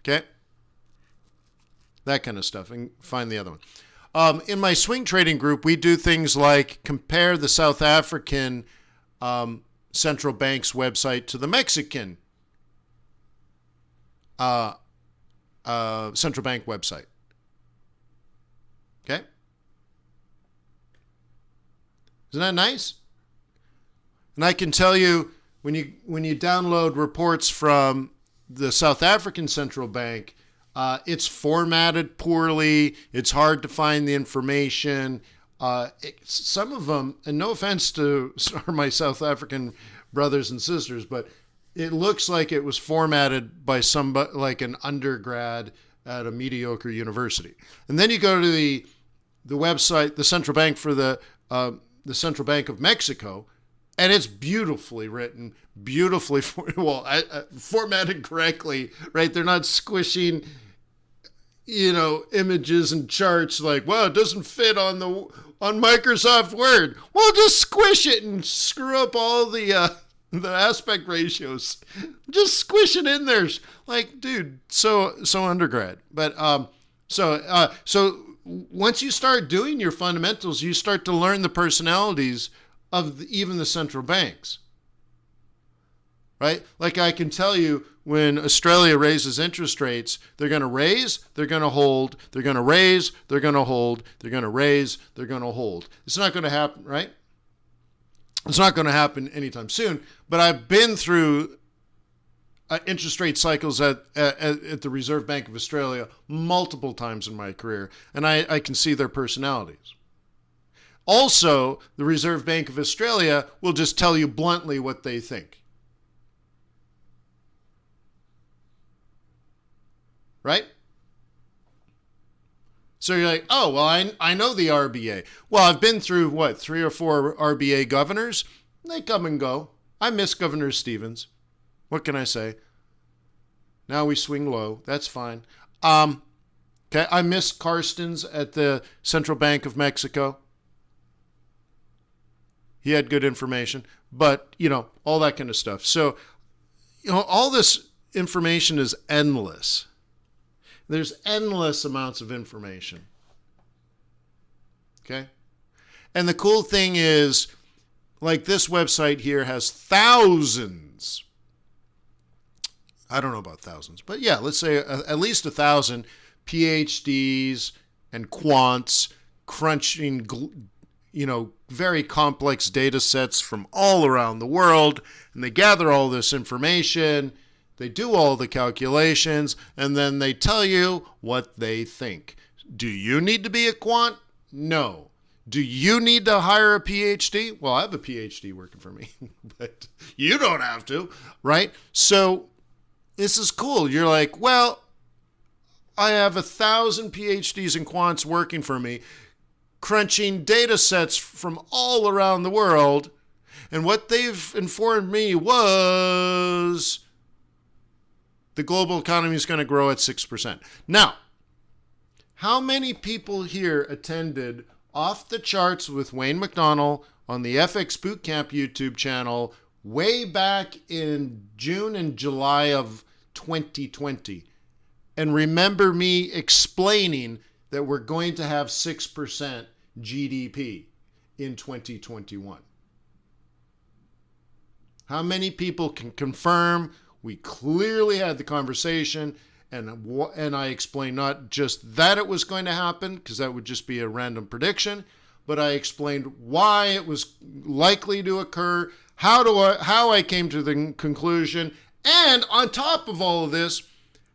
Okay. That kind of stuff, and find the other one. In my swing trading group, we do things like compare the South African central bank's website to the Mexican central bank website. Okay? Isn't that nice? And I can tell you, when you download reports from the South African central bank, it's formatted poorly. It's hard to find the information. Some of them, and no offense to my South African brothers and sisters, but it looks like it was formatted by somebody like an undergrad at a mediocre university. And then you go to the website, the central bank for the Central Bank of Mexico, and it's beautifully written, beautifully formatted correctly, right? They're not squishing, images and charts like, well, it doesn't fit on Microsoft Word. Well, just squish it and screw up all the aspect ratios. Just squish it in there, like, dude, so undergrad. But so once you start doing your fundamentals, you start to learn the personalities of even the central banks, right? Like I can tell you, when Australia raises interest rates, they're going to raise, they're going to hold, they're going to raise, they're going to hold, they're going to raise, they're going to hold. It's not going to happen, right? It's not going to happen anytime soon, but I've been through interest rate cycles at the Reserve Bank of Australia multiple times in my career, and I can see their personalities. Also, the Reserve Bank of Australia will just tell you bluntly what they think. Right? So you're like, oh, well, I know the RBA. Well, I've been through, 3 or 4 RBA governors. They come and go. I miss Governor Stevens. What can I say? Now we swing low. That's fine. Okay, I missed Karsten's at the Central Bank of Mexico. He had good information, but, all that kind of stuff. So, all this information is endless. There's endless amounts of information. Okay? And the cool thing is, like this website here has thousands. I don't know about thousands, but yeah, let's say at least 1,000 PhDs and quants crunching, very complex data sets from all around the world. And they gather all this information, they do all the calculations, and then they tell you what they think. Do you need to be a quant? No. Do you need to hire a PhD? Well, I have a PhD working for me, but you don't have to, right? So this is cool. You're like, well, I have 1,000 PhDs and quants working for me, crunching data sets from all around the world. And what they've informed me was the global economy is going to grow at 6%. Now, how many people here attended Off the Charts with Wayne McDonald on the FX Bootcamp YouTube channel way back in June and July of 2020? And remember me explaining that we're going to have 6% GDP in 2021. How many people can confirm we clearly had the conversation, and I explained not just that it was going to happen, because that would just be a random prediction, but I explained why it was likely to occur, how I came to the conclusion, and on top of all of this,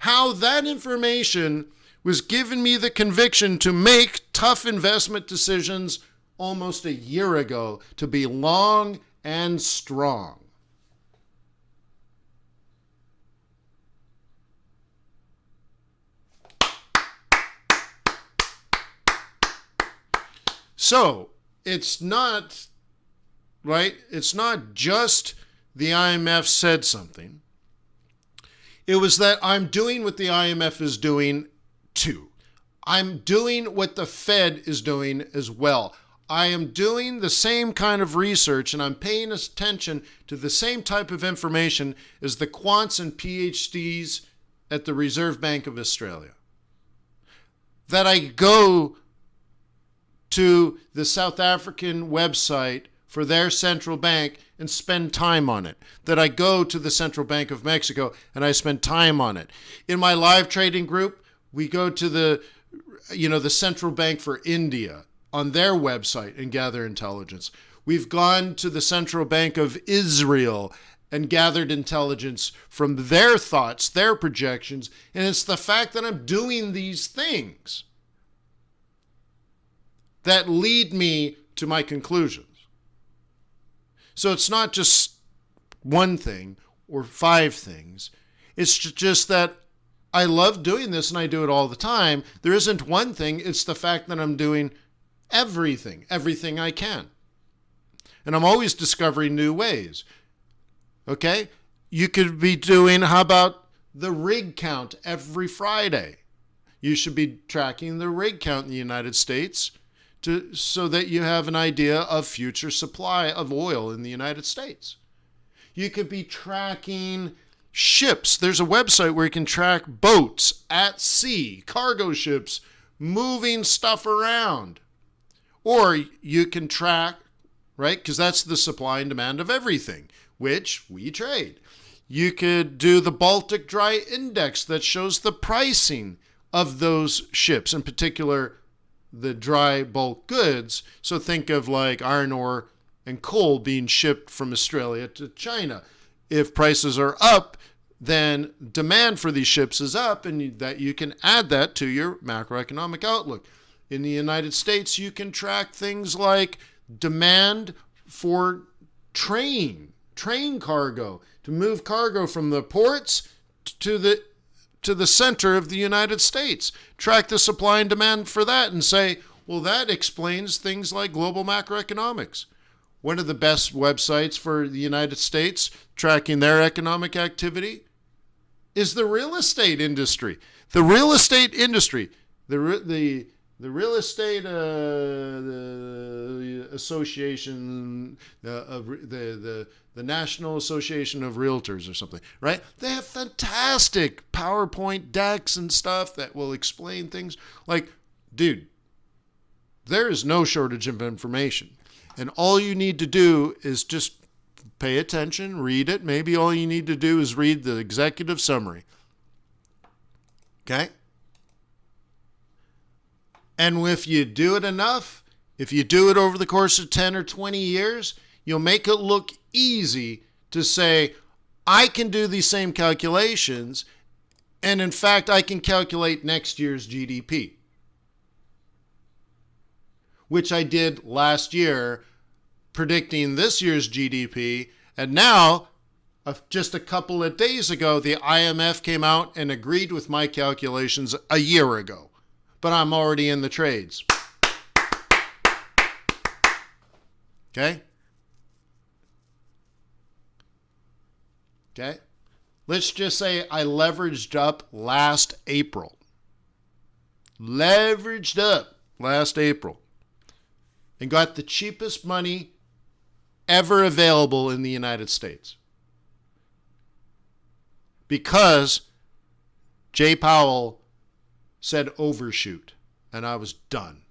how that information was giving me the conviction to make tough investment decisions almost a year ago, to be long and strong. So it's not, right? It's not just the IMF said something. It was that I'm doing what the IMF is doing too. I'm doing what the Fed is doing as well. I am doing the same kind of research, and I'm paying attention to the same type of information as the quants and PhDs at the Reserve Bank of Australia. That I go to the South African website for their central bank and spend time on it. That I go to the Central Bank of Mexico and I spend time on it. In my live trading group, we go to the Central Bank for India on their website and gather intelligence. We've gone to the Central Bank of Israel and gathered intelligence from their thoughts, their projections, and it's the fact that I'm doing these things that lead me to my conclusions. So it's not just one thing or 5 things. It's just that I love doing this and I do it all the time. There isn't one thing. It's the fact that I'm doing everything I can. And I'm always discovering new ways. Okay? You could be doing, how about the rig count every Friday? You should be tracking the rig count in the United States so that you have an idea of future supply of oil in the United States. You could be tracking ships. There's a website where you can track boats at sea, cargo ships, moving stuff around. Or you can track, right, because that's the supply and demand of everything, which we trade. You could do the Baltic Dry Index that shows the pricing of those ships, in particular the dry bulk goods. So think of like iron ore and coal being shipped from Australia to China. If prices are up, then demand for these ships is up, and that you can add that to your macroeconomic outlook. In the United States, you can track things like demand for train cargo, to move cargo from the ports to the center of the United States. Track the supply and demand for that and say, well, that explains things like global macroeconomics. One of the best websites for the United States tracking their economic activity is the real estate industry. The real estate industry, The real estate the association of the National Association of Realtors or something, right? They have fantastic PowerPoint decks and stuff that will explain things. Like, dude, there is no shortage of information. And all you need to do is just pay attention, read it. Maybe all you need to do is read the executive summary. Okay? And if you do it enough, if you do it over the course of 10 or 20 years, you'll make it look easy to say, I can do these same calculations, and in fact, I can calculate next year's GDP, which I did last year, predicting this year's GDP, and now, just a couple of days ago, the IMF came out and agreed with my calculations a year ago. But I'm already in the trades. Okay? Okay? Let's just say I leveraged up last April. Leveraged up last April. And got the cheapest money ever available in the United States. Because Jay Powell said overshoot, and I was done.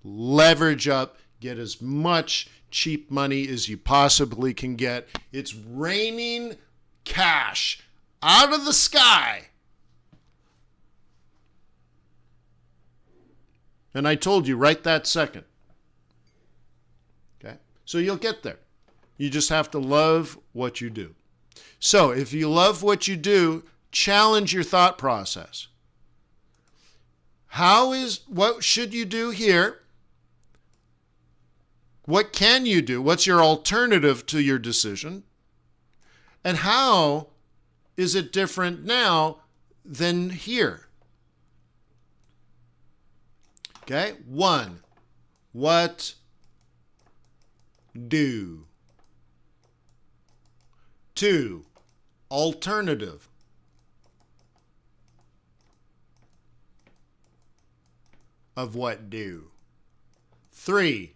Leverage up, get as much cheap money as you possibly can get. It's raining cash out of the sky. And I told you right that second. Okay? So you'll get there. You just have to love what you do. So if you love what you do, challenge your thought process. What should you do here? What can you do? What's your alternative to your decision? And how is it different now than here? Okay, 1, what do? 2, alternative. Of what do? 3,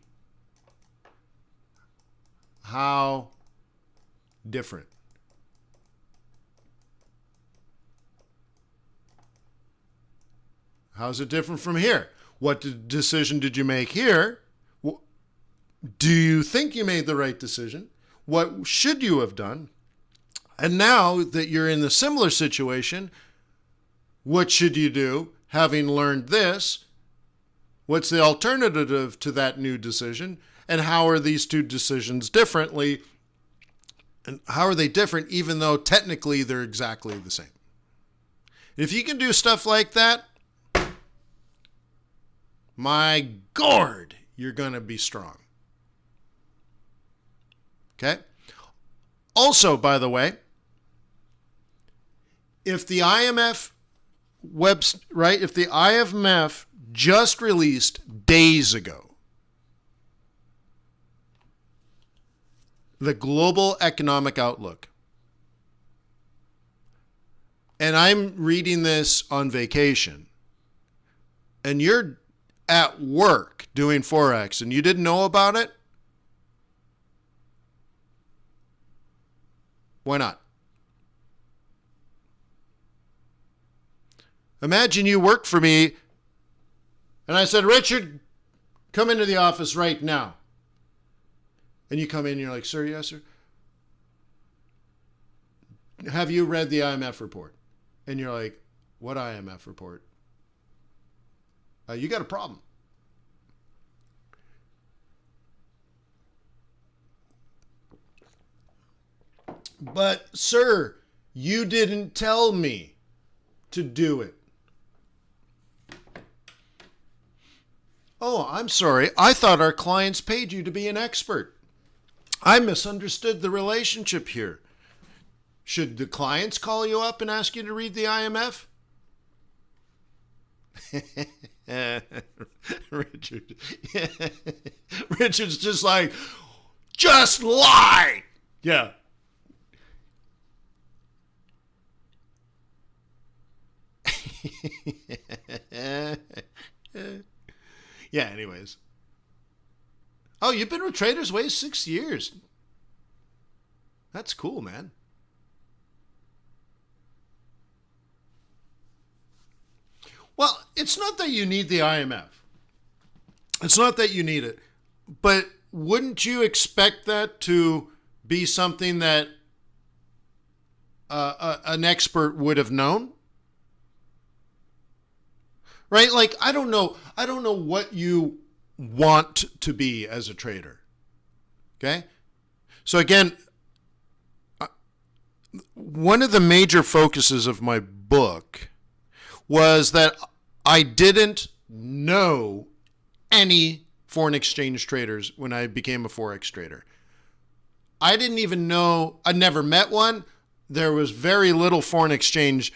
how different? How's it different from here? What decision did you make here? Do you think you made the right decision? What should you have done? And now that you're in the similar situation, what should you do? Having learned this, what's the alternative to that new decision? And how are these two decisions differently? And how are they different even though technically they're exactly the same? If you can do stuff like that, my gourd, you're going to be strong. Okay? Also, by the way, if the IMF if the IMF just released days ago the global economic outlook, and I'm reading this on vacation, and you're at work doing Forex and you didn't know about it, why not? Imagine you worked for me and I said, Richard, come into the office right now. And you come in and you're like, sir, yes, sir. Have you read the IMF report? And you're like, what IMF report? You got a problem. But, sir, you didn't tell me to do it. Oh, I'm sorry. I thought our clients paid you to be an expert. I misunderstood the relationship here. Should the clients call you up and ask you to read the IMF? Richard. Richard's just like, just lie. Yeah. Yeah, anyways. Oh, you've been with Traders Way 6 years. That's cool, man. Well, it's not that you need the IMF. It's not that you need it. But wouldn't you expect that to be something that an expert would have known? Right? Like, I don't know what you want to be as a trader. Okay? So again, one of the major focuses of my book was that I didn't know any foreign exchange traders when I became a Forex trader. I didn't even know, I never met one. There was very little foreign exchange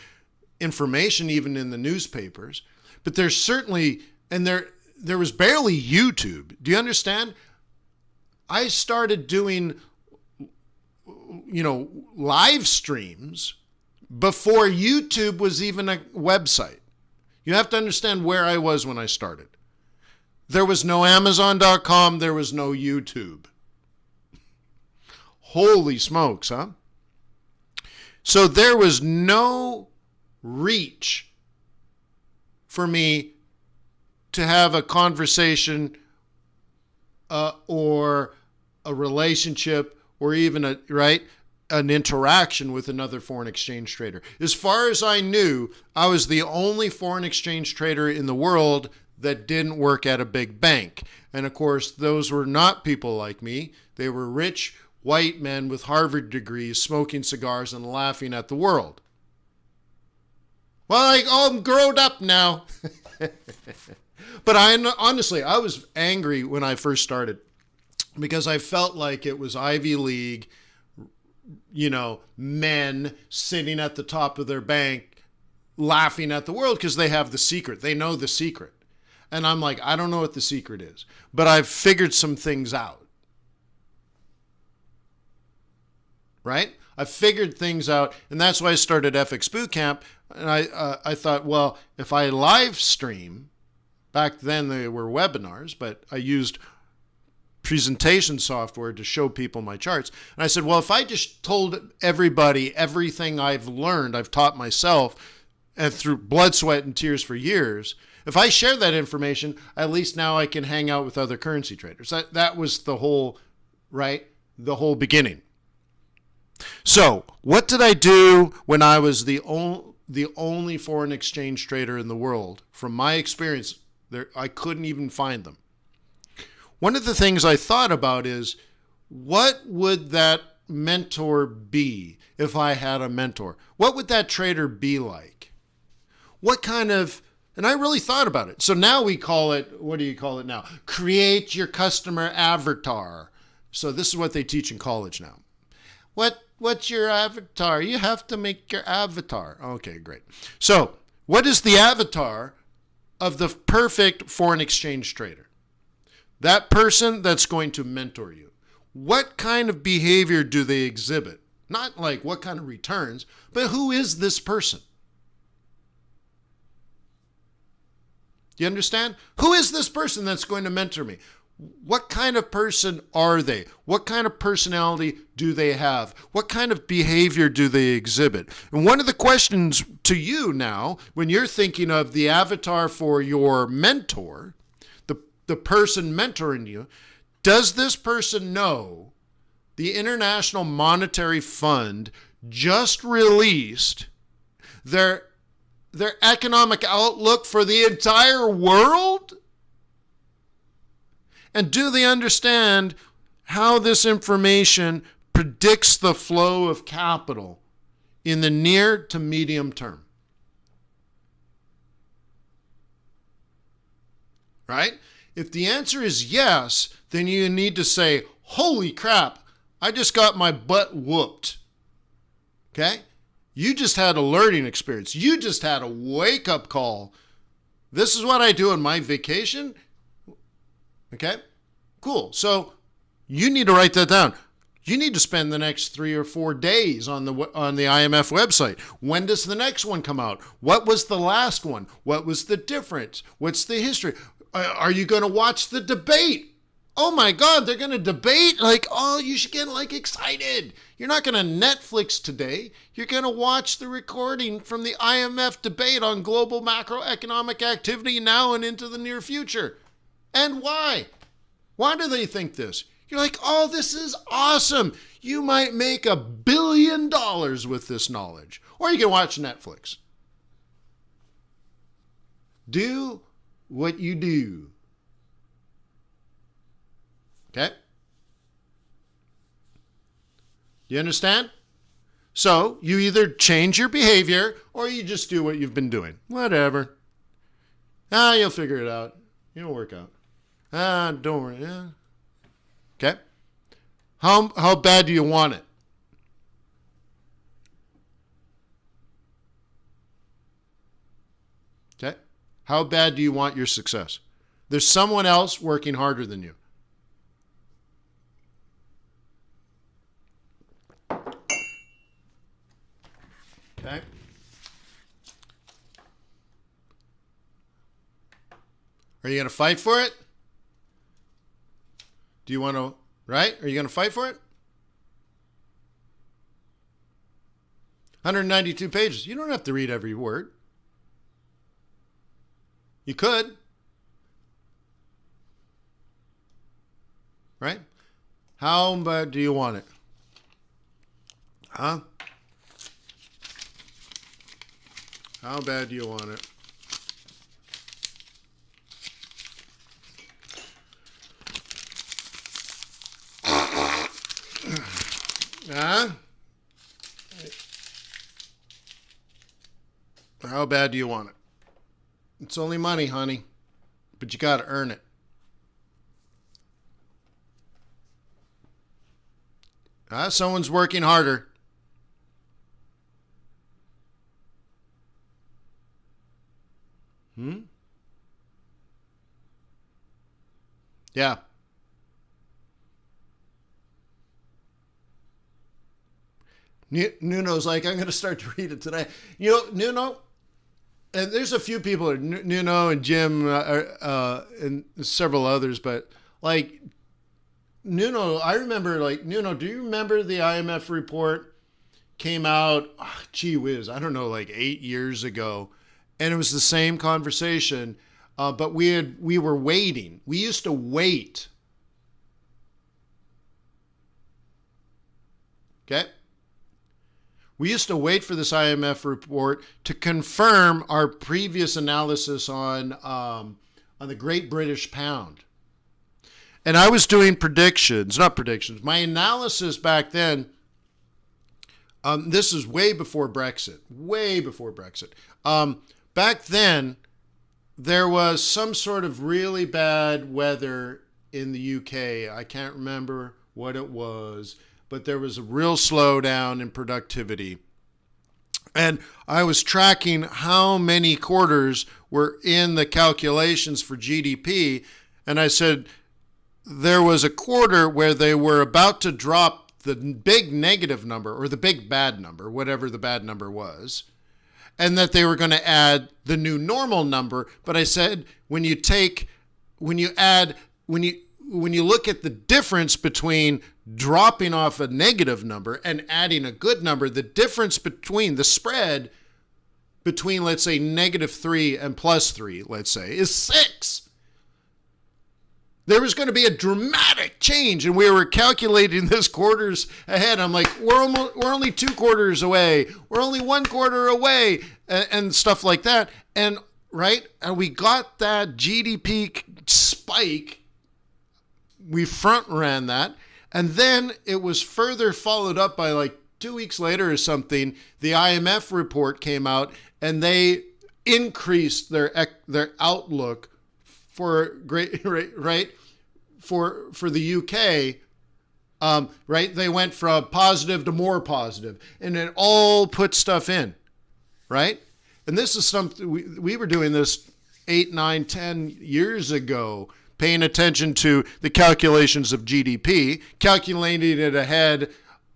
information even in the newspapers. But there's certainly, and there was barely YouTube. Do you understand? I started doing, live streams before YouTube was even a website. You have to understand where I was when I started. There was no Amazon.com. There was no YouTube. Holy smokes, huh? So there was no reach for me to have a conversation or a relationship or even an interaction with another foreign exchange trader. As far as I knew, I was the only foreign exchange trader in the world that didn't work at a big bank. And of course, those were not people like me. They were rich white men with Harvard degrees smoking cigars and laughing at the world. Well, I'm grown up now. But honestly, I was angry when I first started because I felt like it was Ivy League, men sitting at the top of their bank laughing at the world because they have the secret. They know the secret. And I'm like, I don't know what the secret is, but I've figured some things out. Right? I figured things out, and that's why I started FX Bootcamp. And I thought, well, if I live stream, back then they were webinars, but I used presentation software to show people my charts. And I said, well, if I just told everybody everything I've learned, I've taught myself, and through blood, sweat, and tears for years, if I share that information, at least now I can hang out with other currency traders. That was the whole beginning. So what did I do when I was the only foreign exchange trader in the world? From my experience, I couldn't even find them. One of the things I thought about is, what would that mentor be if I had a mentor? What would that trader be like? What kind of, and I really thought about it. So now we call it, what do you call it now? Create your customer avatar. So this is what they teach in college now. What's your avatar? You have to make your avatar. Okay, great. So what is the avatar of the perfect foreign exchange trader? That person that's going to mentor you. What kind of behavior do they exhibit? Not like what kind of returns, but who is this person? Do you understand? Who is this person that's going to mentor me? What kind of person are they? What kind of personality do they have? What kind of behavior do they exhibit? And one of the questions to you now, when you're thinking of the avatar for your mentor, the person mentoring you, does this person know the International Monetary Fund just released their economic outlook for the entire world? And do they understand how this information predicts the flow of capital in the near to medium term? Right? If the answer is yes, then you need to say, holy crap, I just got my butt whooped. Okay? You just had a learning experience. You just had a wake-up call. This is what I do on my vacation. Okay? Cool. So you need to write that down. You need to spend the next 3 or 4 days on the IMF website. When does the next one come out? What was the last one? What was the difference? What's the history? Are you going to watch the debate? Oh my God, they're going to debate? Like, oh, you should get like excited. You're not going to Netflix today. You're going to watch the recording from the IMF debate on global macroeconomic activity now and into the near future. And why? Why do they think this? You're like, oh, this is awesome. You might make $1 billion with this knowledge. Or you can watch Netflix. Do what you do. Okay? You understand? So you either change your behavior or you just do what you've been doing. Whatever. You'll figure it out. It'll work out. Don't worry. Yeah. Okay? How bad do you want it? Okay? How bad do you want your success? There's someone else working harder than you. Okay? Are you going to fight for it? Do you want to, right? Are you going to fight for it? 192 pages. You don't have to read every word. You could. Right? How bad do you want it? Huh? How bad do you want it? Huh? How bad do you want it? It's only money, honey, but you got to earn it. Someone's working harder. Yeah. Nuno's like, I'm going to start to read it today. You know, Nuno, and there's a few people, Nuno and Jim and several others, but like Nuno, I remember like, Nuno, do you remember the IMF report came out, gee whiz, I don't know, like 8 years ago. And it was the same conversation, but we were waiting. We used to wait. Okay? We used to wait for this IMF report to confirm our previous analysis on the Great British Pound. And I was doing not predictions. My analysis back then, this is way before Brexit. Back then, there was some sort of really bad weather in the UK. I can't remember what it was, but there was a real slowdown in productivity. And I was tracking how many quarters were in the calculations for GDP. And I said, there was a quarter where they were about to drop the big negative number or the big bad number, whatever the bad number was, and that they were going to add the new normal number. But I said, when you look at the difference between dropping off a negative number and adding a good number, the difference between the spread between, let's say, -3 and +3, let's say, is 6. There was going to be a dramatic change, and we were calculating this quarters ahead. I'm like, we're only 2 quarters away. We're only 1 quarter away, and stuff like that. And right, and we got that GDP spike. We front ran that, and then it was further followed up by like 2 weeks later or something. The IMF report came out, and they increased their outlook for for the UK, right? They went from positive to more positive, and it all put stuff in, right? And this is something we were doing this 8, 9, 10 years ago, paying attention to the calculations of GDP, calculating it ahead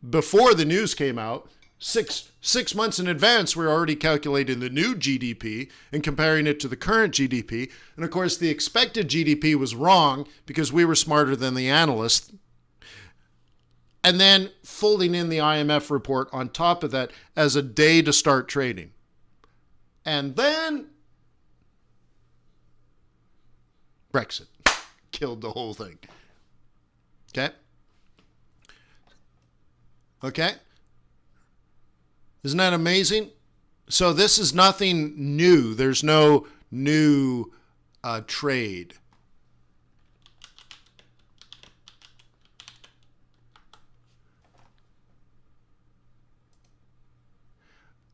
before the news came out. Six months in advance, we're already calculating the new GDP and comparing it to the current GDP. And of course, the expected GDP was wrong because we were smarter than the analysts. And then folding in the IMF report on top of that as a day to start trading. And then Brexit killed the whole thing. Okay? Isn't that amazing? So this is nothing new. There's no new trade.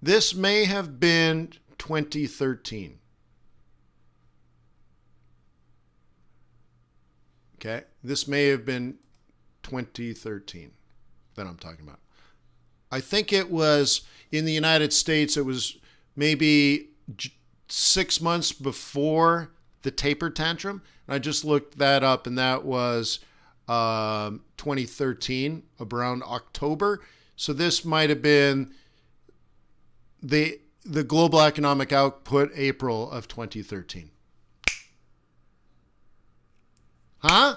This may have been 2013. Okay? This may have been 2013 that I'm talking about. I think it was in the United States, it was maybe 6 months before the taper tantrum. And I just looked that up, and that was 2013, around October. So this might have been the global economic output, April of 2013. Huh?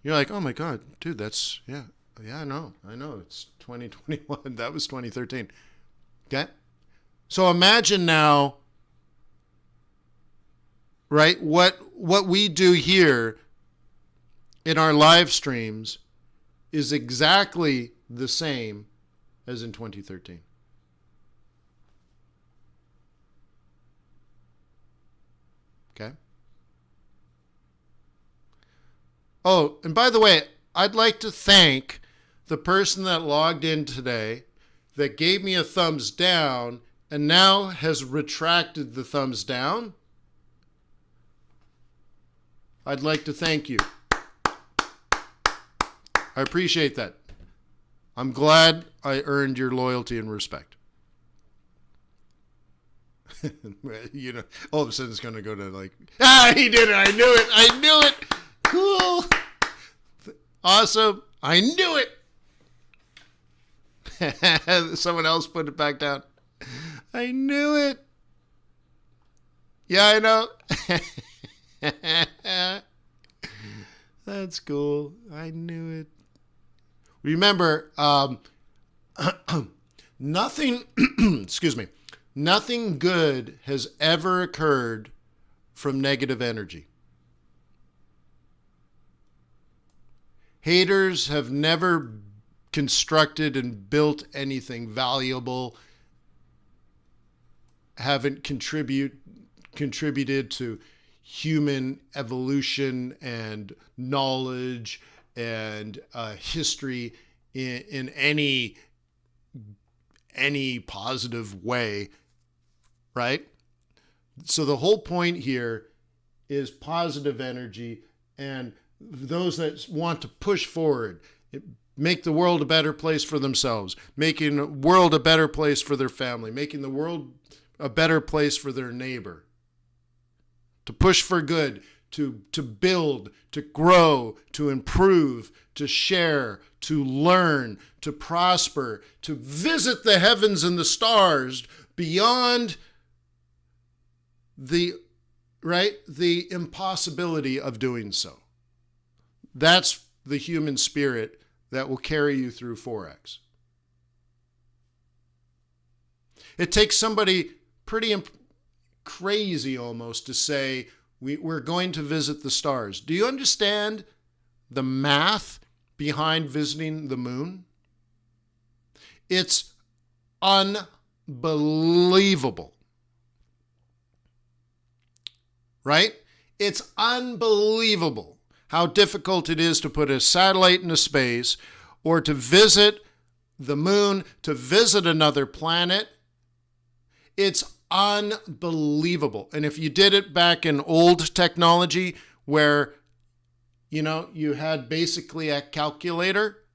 You're like, oh my God, dude, that's, yeah, I know, it's 2021, that was 2013, okay? So imagine now, right, what we do here in our live streams is exactly the same as in 2013. Okay? Oh, and by the way, I'd like to thank the person that logged in today that gave me a thumbs down and now has retracted the thumbs down. I'd like to thank you. I appreciate that. I'm glad I earned your loyalty and respect. You know, all of a sudden it's going to go to like, he did it. I knew it. Cool. Awesome. I knew it. Someone else put it back down. I knew it. Yeah, I know. That's cool. I knew it. Remember, nothing, excuse me, nothing good has ever occurred from negative energy. Haters have never constructed and built anything valuable, haven't contributed to human evolution and knowledge and history in any positive way, right? So the whole point here is positive energy, and those that want to push forward, make the world a better place for themselves, making the world a better place for their family, making the world a better place for their neighbor, to push for good, to build, to grow, to improve, to share, to learn, to prosper, to visit the heavens and the stars beyond the impossibility of doing so. That's the human spirit that will carry you through Forex. It takes somebody pretty crazy almost to say, we're going to visit the stars. Do you understand the math behind visiting the moon? It's unbelievable. Right? It's unbelievable how difficult it is to put a satellite into space or to visit the moon, to visit another planet. It's unbelievable. And if you did it back in old technology where, you had basically a calculator,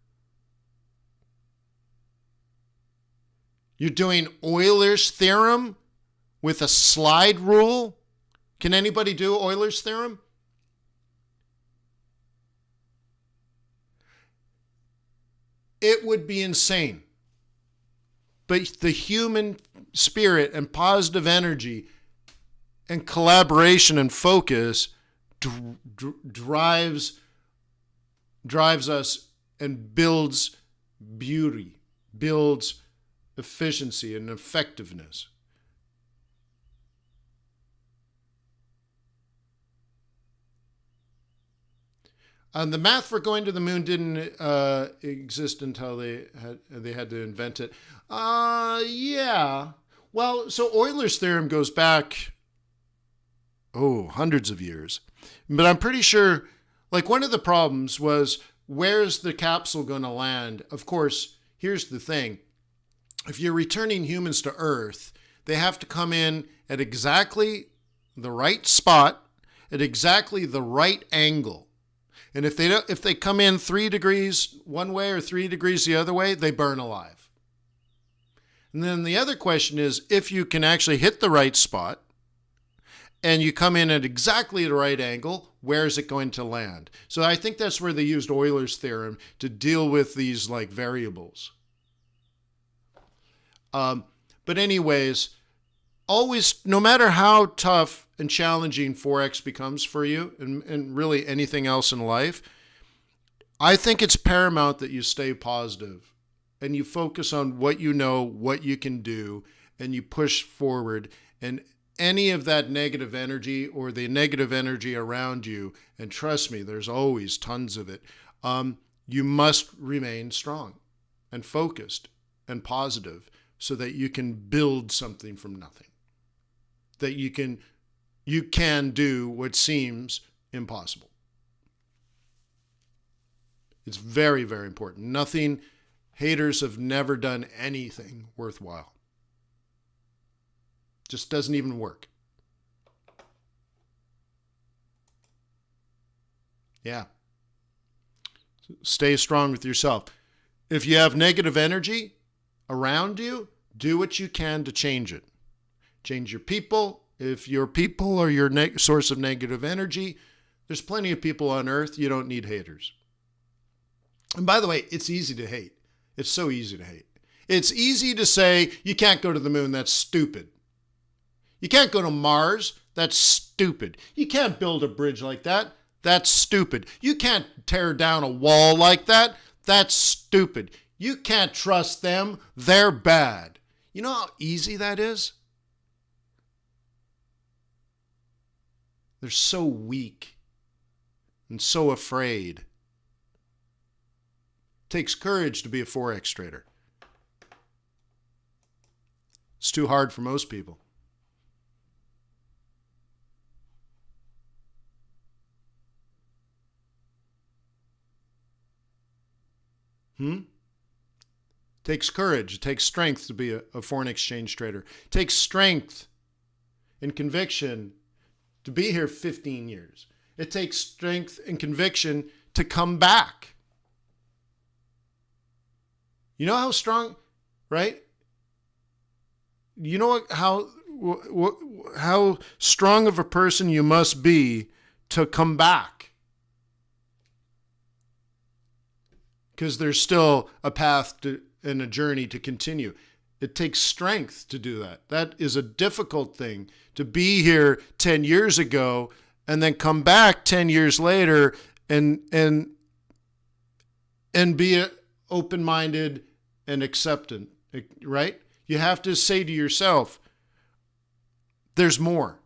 you're doing Euler's theorem with a slide rule Can anybody do Euler's theorem? It would be insane. But the human spirit and positive energy and collaboration and focus drives us and builds beauty, builds efficiency and effectiveness. The math for going to the moon didn't exist until they had to invent it. Yeah. Well, so Euler's theorem goes back, hundreds of years. But I'm pretty sure, like, one of the problems was, where's the capsule going to land? Of course, here's the thing. If you're returning humans to Earth, they have to come in at exactly the right spot, at exactly the right angle. And if they come in 3 degrees one way or 3 degrees the other way, they burn alive. And then the other question is, if you can actually hit the right spot and you come in at exactly the right angle, where is it going to land? So I think that's where they used Euler's theorem to deal with these like variables. But anyways, always, no matter how tough and challenging Forex becomes for you, and really anything else in life, I think it's paramount that you stay positive and you focus on what you know, what you can do, and you push forward. And any of that negative energy or the negative energy around you, and trust me, there's always tons of it, you must remain strong and focused and positive so that you can build something from nothing. That you can do what seems impossible. It's very, very important. Haters have never done anything worthwhile. Just doesn't even work. Yeah. Stay strong with yourself. If you have negative energy around you, do what you can to change it. Change your people. If your people are your source of negative energy, there's plenty of people on Earth. You don't need haters. And by the way, it's easy to hate. It's so easy to hate. It's easy to say, you can't go to the moon. That's stupid. You can't go to Mars. That's stupid. You can't build a bridge like that. That's stupid. You can't tear down a wall like that. That's stupid. You can't trust them. They're bad. You know how easy that is? They're so weak and so afraid. It takes courage to be a Forex trader. It's too hard for most people. It takes courage. It takes strength to be a foreign exchange trader. It takes strength and conviction to be here 15 years. It takes strength and conviction to come back. You know how strong, right? You know how strong of a person you must be to come back. Because there's still a path and a journey to continue. It takes strength to do that. That is a difficult thing, to be here 10 years ago and then come back 10 years later and be open-minded and acceptant, right? You have to say to yourself, there's more.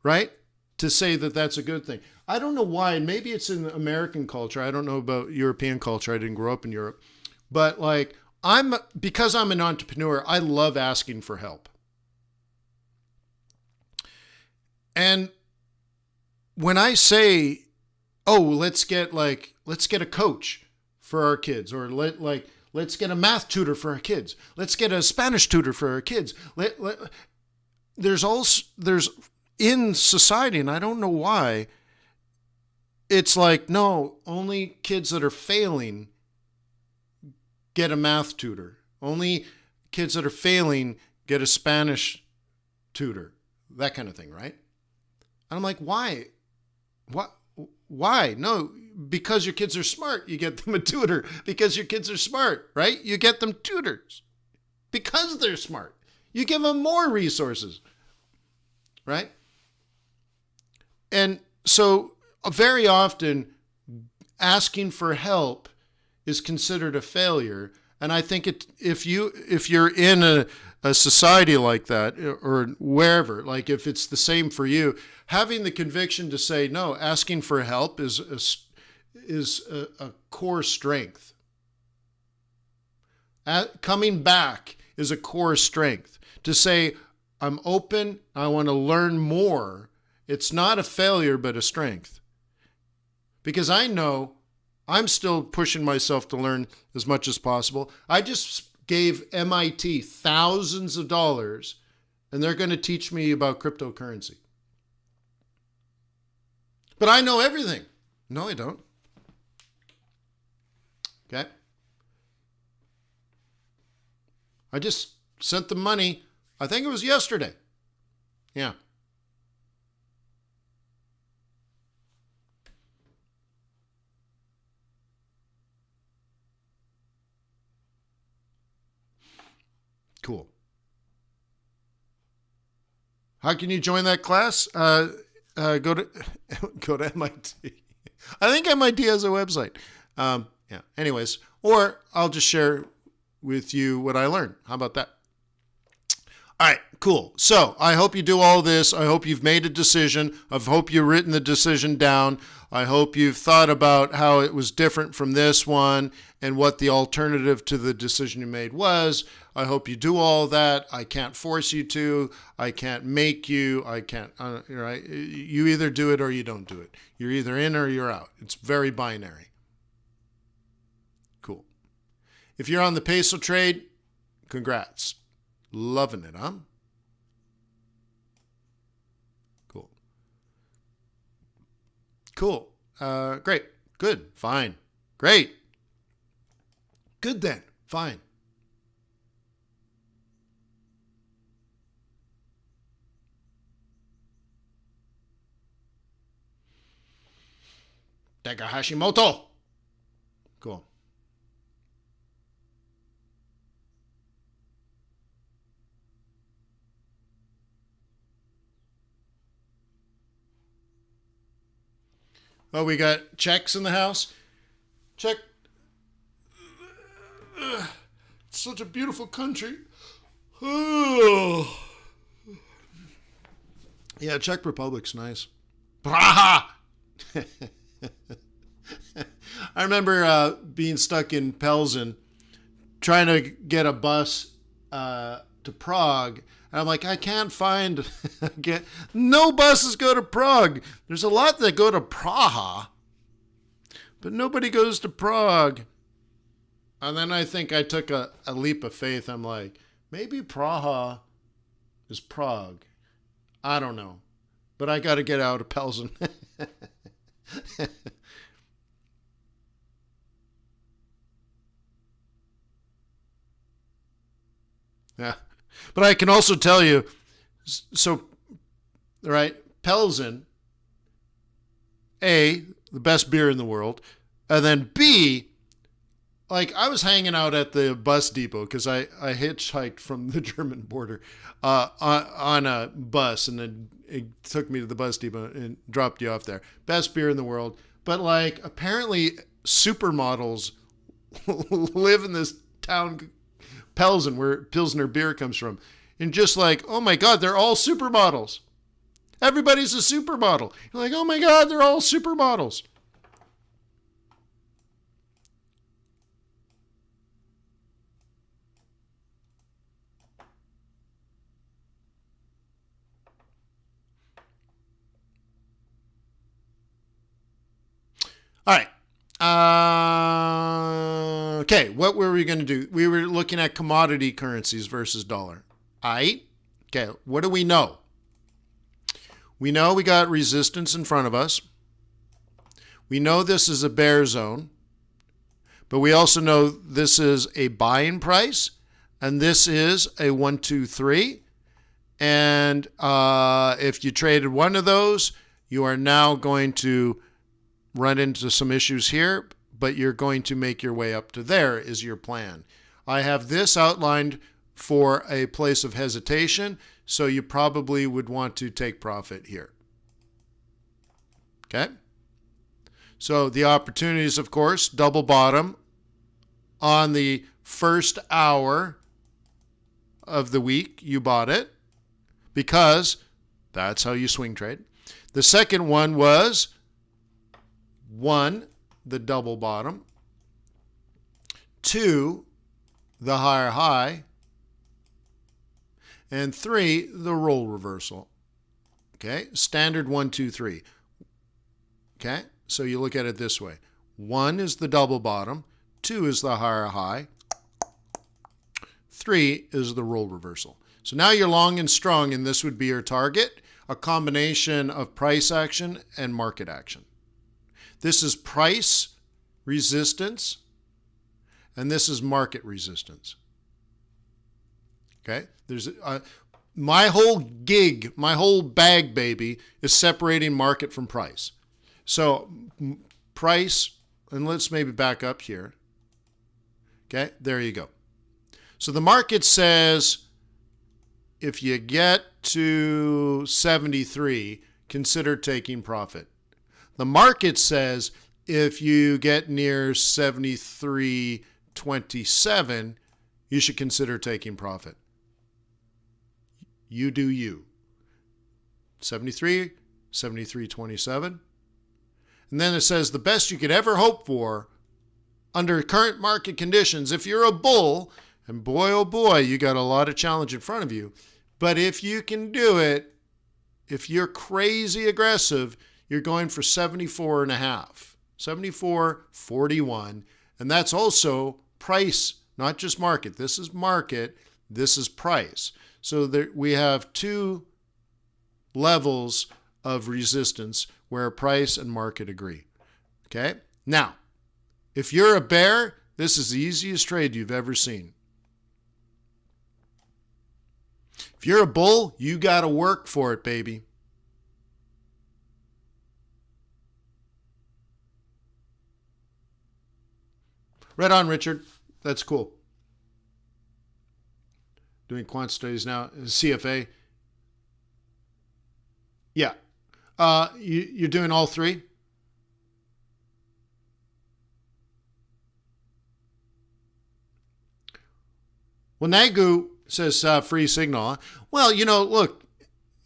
Right? To say that that's a good thing. I don't know why, and maybe it's in American culture. I don't know about European culture. I didn't grow up in Europe. But like, because I'm an entrepreneur, I love asking for help. And when I say, let's get a coach for our kids, or let's get a math tutor for our kids. Let's get a Spanish tutor for our kids. There's in society, and I don't know why, it's like, no, only kids that are failing get a math tutor. Only kids that are failing get a Spanish tutor, that kind of thing, right? And I'm like, why? What? Why? No, because your kids are smart, you get them a tutor. Because your kids are smart, right? You get them tutors. Because they're smart, you give them more resources, right? And so very often asking for help is considered a failure. And I think if you're in a society like that, or wherever, like if it's the same for you, having the conviction to say no, asking for help is a core strength. Coming back is a core strength. To say, I'm open, I want to learn more, it's not a failure, but a strength. Because I know I'm still pushing myself to learn as much as possible. I just gave MIT thousands of dollars, and they're going to teach me about cryptocurrency. But I know everything. No, I don't. Okay? I just sent them money. I think it was yesterday. Yeah. Cool. How can you join that class? Go to go to MIT. I think MIT has a website. Yeah. Anyways, or I'll just share with you what I learned. How about that? All right, cool. So I hope you do all this. I hope you've made a decision. I hope you've written the decision down. I hope you've thought about how it was different from this one and what the alternative to the decision you made was. I hope you do all that. I can't force you to. I can't make you. I can't, right? You either do it or you don't do it. You're either in or you're out. It's very binary. Cool. If you're on the peso trade, congrats. Loving it, huh? Cool. Cool. Great. Good. Fine. Great. Good then. Fine. Dega Hashimoto. Cool. Oh, we got checks in the house. Check. It's such a beautiful country. Oh. Yeah, Czech Republic's nice. Praha! I remember being stuck in Pelzen, trying to get a bus to Prague. And I'm like, I can't find, no buses go to Prague. There's a lot that go to Praha, but nobody goes to Prague. And then I think I took a leap of faith. I'm like, maybe Praha is Prague. I don't know. But I got to get out of Pelzen. Yeah. But I can also tell you, so, right, Pelzen, A, the best beer in the world, and then B, like I was hanging out at the bus depot because I hitchhiked from the German border on a bus, and then it took me to the bus depot and dropped you off there. Best beer in the world. But like apparently supermodels live in this town, Pelzen, where Pilsner beer comes from. And just like, oh my God, they're all supermodels. Everybody's a supermodel. You're like, oh my God, they're all supermodels. All right. Okay, what were we going to do? We were looking at commodity currencies versus dollar. All right. Okay, what do we know? We know we got resistance in front of us. We know this is a bear zone. But we also know this is a buying price. And this is a 1, 2, 3. And if you traded one of those, you are now going to run into some issues here, but you're going to make your way up to there is your plan. I have this outlined for a place of hesitation, so you probably would want to take profit here. Okay? So the opportunities, of course, double bottom on the first hour of the week you bought it, because that's how you swing trade. The second one was 1, the double bottom, 2, the higher high, and 3, the roll reversal. Okay, standard 1, 2, 3. Okay, so you look at it this way. 1 is the double bottom, 2 is the higher high, 3 is the roll reversal. So now you're long and strong, and this would be your target, a combination of price action and market action. This is price resistance, and this is market resistance. Okay? There's my whole gig, my whole bag, baby, is separating market from price. So price, and let's maybe back up here. Okay? There you go. So the market says, if you get to 73, consider taking profit. The market says if you get near 73.27, you should consider taking profit. You do you. 73, 73.27. And then it says the best you could ever hope for under current market conditions, if you're a bull, and boy, oh boy, you got a lot of challenge in front of you. But if you can do it, if you're crazy aggressive, you're going for 74.5, 74.41. And that's also price, not just market. This is market, this is price. So there, we have 2 levels of resistance where price and market agree. Okay? Now, if you're a bear, this is the easiest trade you've ever seen. If you're a bull, you got to work for it, baby. Right on, Richard. That's cool. Doing quant studies now, CFA. Yeah. You're doing all 3? Well, Nagu says free signal. Well, look,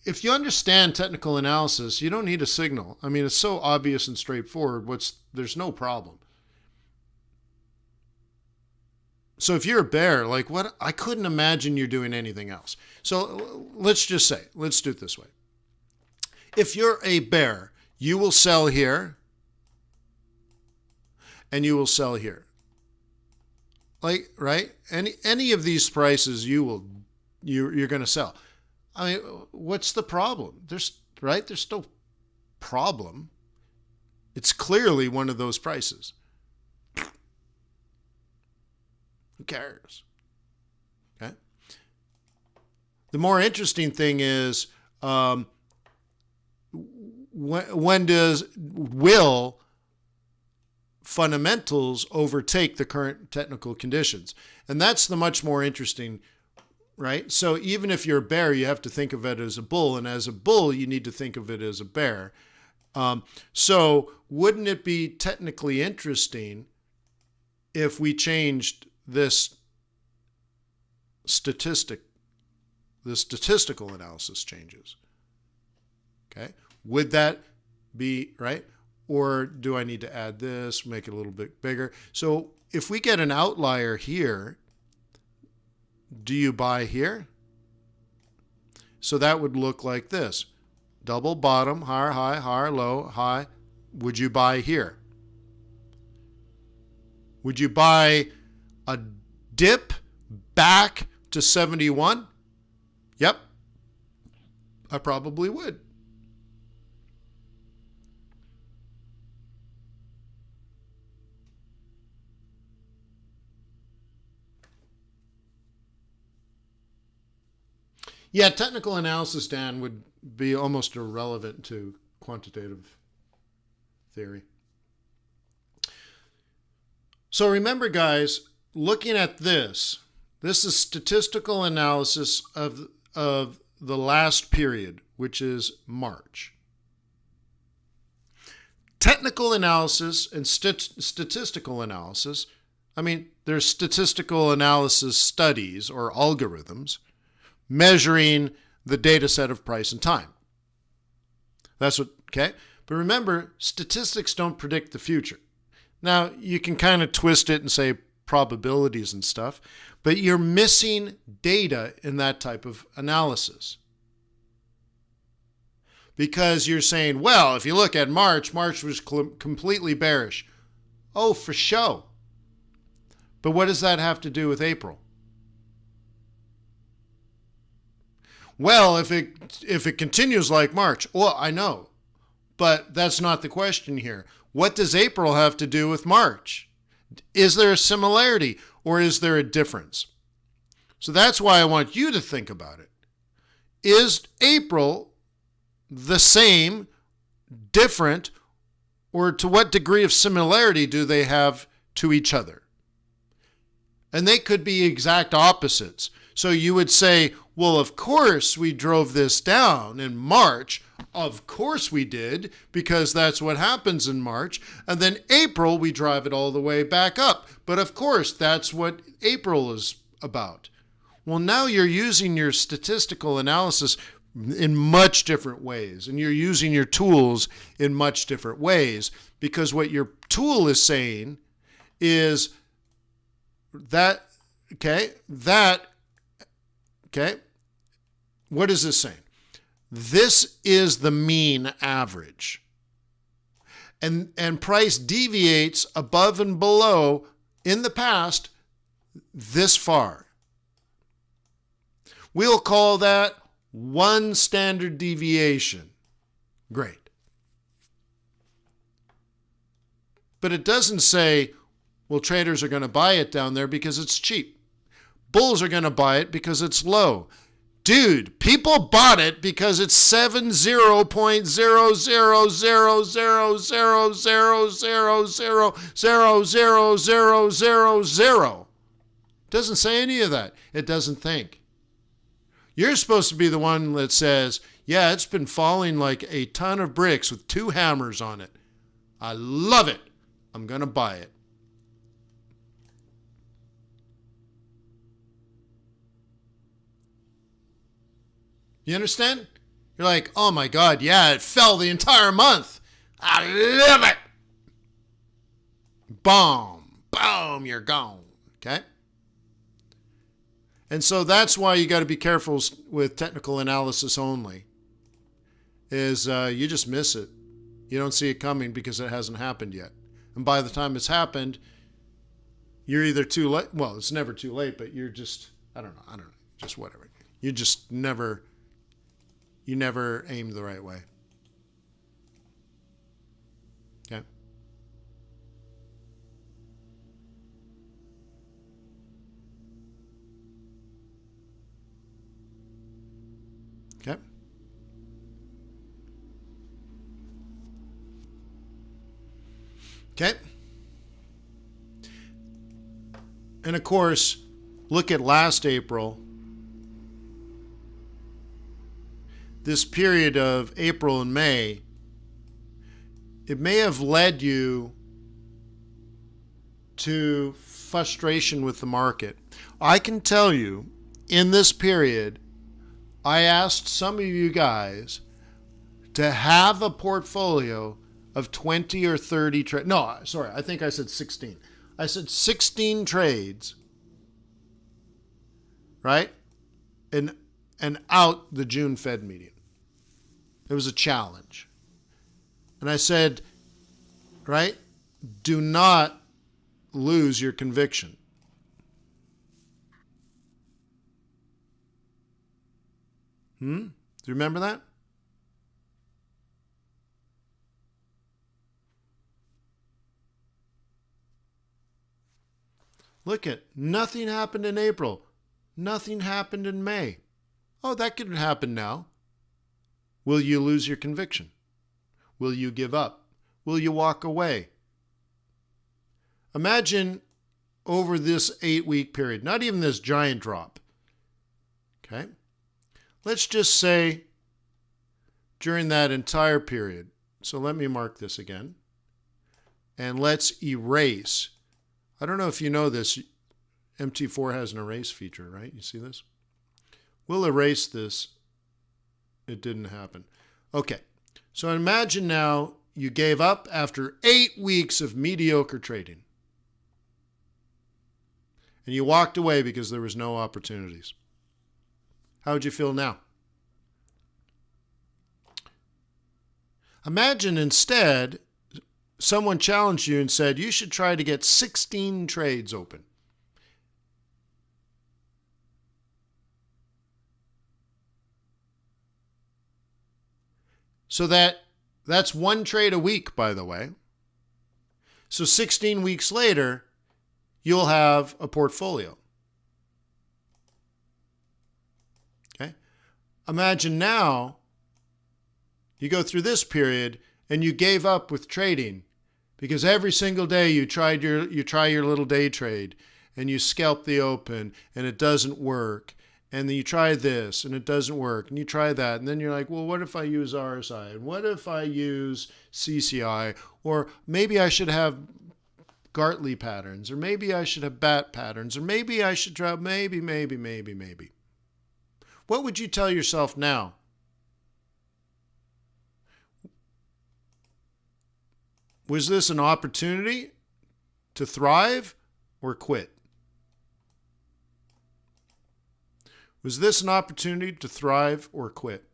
if you understand technical analysis, you don't need a signal. I mean, it's so obvious and straightforward. There's no problem. So if you're a bear, like what? I couldn't imagine you're doing anything else. So let's just say, let's do it this way. If you're a bear, you will sell here and you will sell here. Like, right? Any of these prices you're going to sell. I mean, what's the problem? There's no problem. It's clearly one of those prices. Who cares? Okay. The more interesting thing is, will fundamentals overtake the current technical conditions? And that's the much more interesting, right? So even if you're a bear, you have to think of it as a bull. And as a bull, you need to think of it as a bear. So wouldn't it be technically interesting if we changed this the statistical analysis changes? Okay. Would that be right? Or do I need to add this, make it a little bit bigger? So if we get an outlier here, do you buy here? So that would look like this. Double bottom, higher high, higher low, high. Would you buy here? Would you buy a dip back to 71? Yep. I probably would. Yeah, technical analysis, Dan, would be almost irrelevant to quantitative theory. So remember, guys, looking at this is statistical analysis of the last period, which is March. Technical analysis and statistical analysis, there's statistical analysis studies or algorithms measuring the data set of price and time. That's what, okay? But remember, statistics don't predict the future. Now, you can kind of twist it and say probabilities and stuff, but you're missing data in that type of analysis. Because you're saying, well, if you look at March was completely bearish. Oh, for show. But what does that have to do with April? Well, if it continues like March, well, I know. But that's not the question here. What does April have to do with March? Is there a similarity or is there a difference? So that's why I want you to think about it. Is April the same, different, or to what degree of similarity do they have to each other? And they could be exact opposites. So you would say, well, of course we drove this down in March. Of course we did, because that's what happens in March. And then April, we drive it all the way back up. But of course, that's what April is about. Well, now you're using your statistical analysis in much different ways, and you're using your tools in much different ways, because what your tool is saying is that, what is this saying? This is the mean average. And price deviates above and below in the past this far. We'll call that one standard deviation. Great. But it doesn't say, well, traders are going to buy it down there because it's cheap. Bulls are going to buy it because it's low. Dude, people bought it because it's 70.00000000000000. Doesn't say any of that. It doesn't think. You're supposed to be the one that says, yeah, it's been falling like a ton of bricks with 2 hammers on it. I love it. I'm going to buy it. You understand? You're like, oh my God, yeah, it fell the entire month. I love it. Boom, boom, you're gone. Okay? And so that's why you got to be careful with technical analysis only, is you just miss it. You don't see it coming because it hasn't happened yet. And by the time it's happened, you're either too late. Well, it's never too late, but you're just, I don't know, just whatever. You just never aimed the right way. Okay. Okay. Okay. And of course, look at last April. This period of April and May, it may have led you to frustration with the market. I can tell you, in this period, I asked some of you guys to have a portfolio of 20 or 30 trades. No, sorry, I think I said 16. I said 16 trades, right? And out the June Fed meeting. It was a challenge. And I said, right, do not lose your conviction. Do you remember that? Look at, nothing happened in April. Nothing happened in May. Oh, that could happen now. Will you lose your conviction? Will you give up? Will you walk away? Imagine over this 8-week period, not even this giant drop. Okay? Let's just say during that entire period. So let me mark this again. And let's erase. I don't know if you know this. MT4 has an erase feature, right? You see this? We'll erase this. It didn't happen. Okay. So imagine now you gave up after 8 weeks of mediocre trading. And you walked away because there was no opportunities. How would you feel now? Imagine instead someone challenged you and said you should try to get 16 trades open. So that's one trade a week, by the way. So 16 weeks later, you'll have a portfolio. Okay? Imagine now you go through this period and you gave up with trading because every single day you try your little day trade and you scalp the open and it doesn't work. And then you try this and it doesn't work, and you try that, and then you're like, well, what if I use RSI? And what if I use CCI? Or maybe I should have Gartley patterns, or maybe I should have BAT patterns, or maybe I should try, maybe. What would you tell yourself now? Was this an opportunity to thrive or quit? Was this an opportunity to thrive or quit?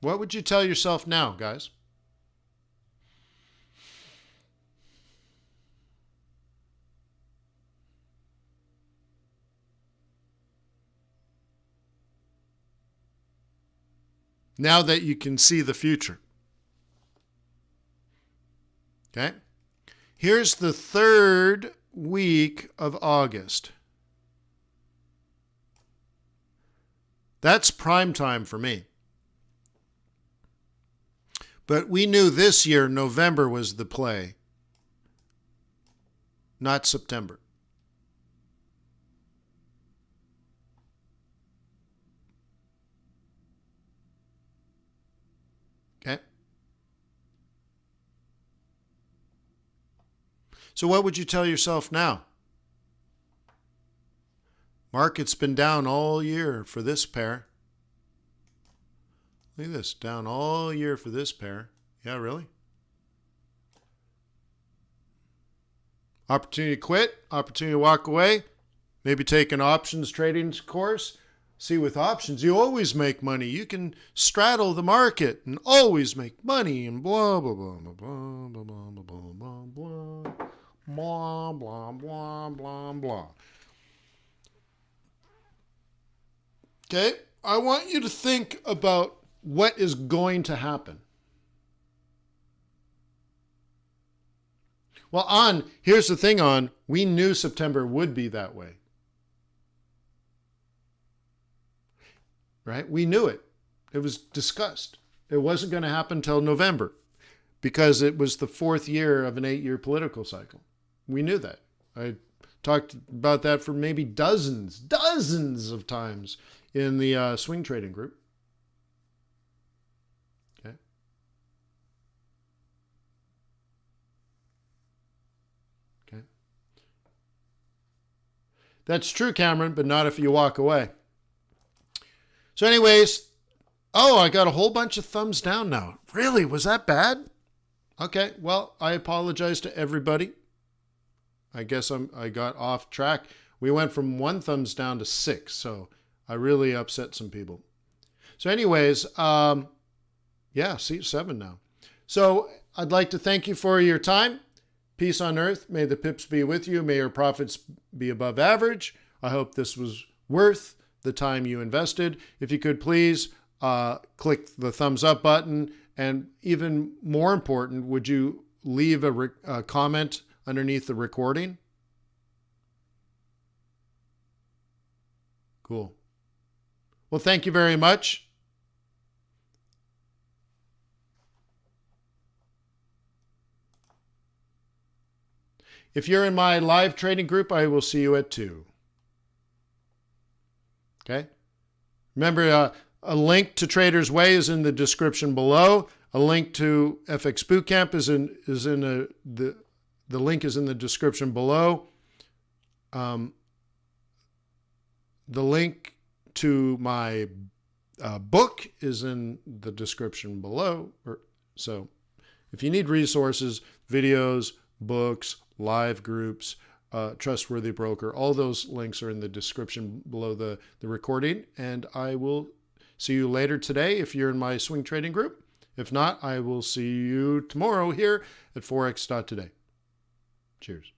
What would you tell yourself now, guys? Now that you can see the future. Okay? Here's the 3rd week of August. That's prime time for me. But we knew this year November was the play, not September. Okay? So what would you tell yourself now? Market's been down all year for this pair. Look at this, down all year for this pair. Yeah, really? Opportunity to quit, opportunity to walk away, maybe take an options trading course. See, with options, you always make money. You can straddle the market and always make money and blah, blah, blah, blah, blah, blah, blah, blah, blah, blah. Blah, blah, blah, blah, blah. Okay, I want you to think about what is going to happen. Well, here's the thing, we knew September would be that way. Right? We knew it. It was discussed. It wasn't going to happen until November because it was the 4th year of an 8-year political cycle. We knew that. I talked about that for maybe dozens of times in the swing trading group. Okay. Okay. That's true, Cameron, but not if you walk away. So anyways, I got a whole bunch of thumbs down now. Really? Was that bad? Okay, well, I apologize to everybody. I guess I got off track. We went from 1 thumbs down to 6, so I really upset some people. So anyways, see, 7 now. So I'd like to thank you for your time. Peace on earth. May the pips be with you. May your profits be above average. I hope this was worth the time you invested. If you could please click the thumbs up button And even more important, would you leave a comment underneath the recording? Cool. Well, thank you very much. If you're in my live trading group, I will see you at 2. Okay? Remember, a link to Trader's Way is in the description below. A link to FX Bootcamp the link is in the description below. The link to my book is in the description below. So if you need resources, videos, books, live groups, trustworthy broker, all those links are in the description below the recording. And I will see you later today if you're in my swing trading group. If not, I will see you tomorrow here at Forex.Today. Cheers.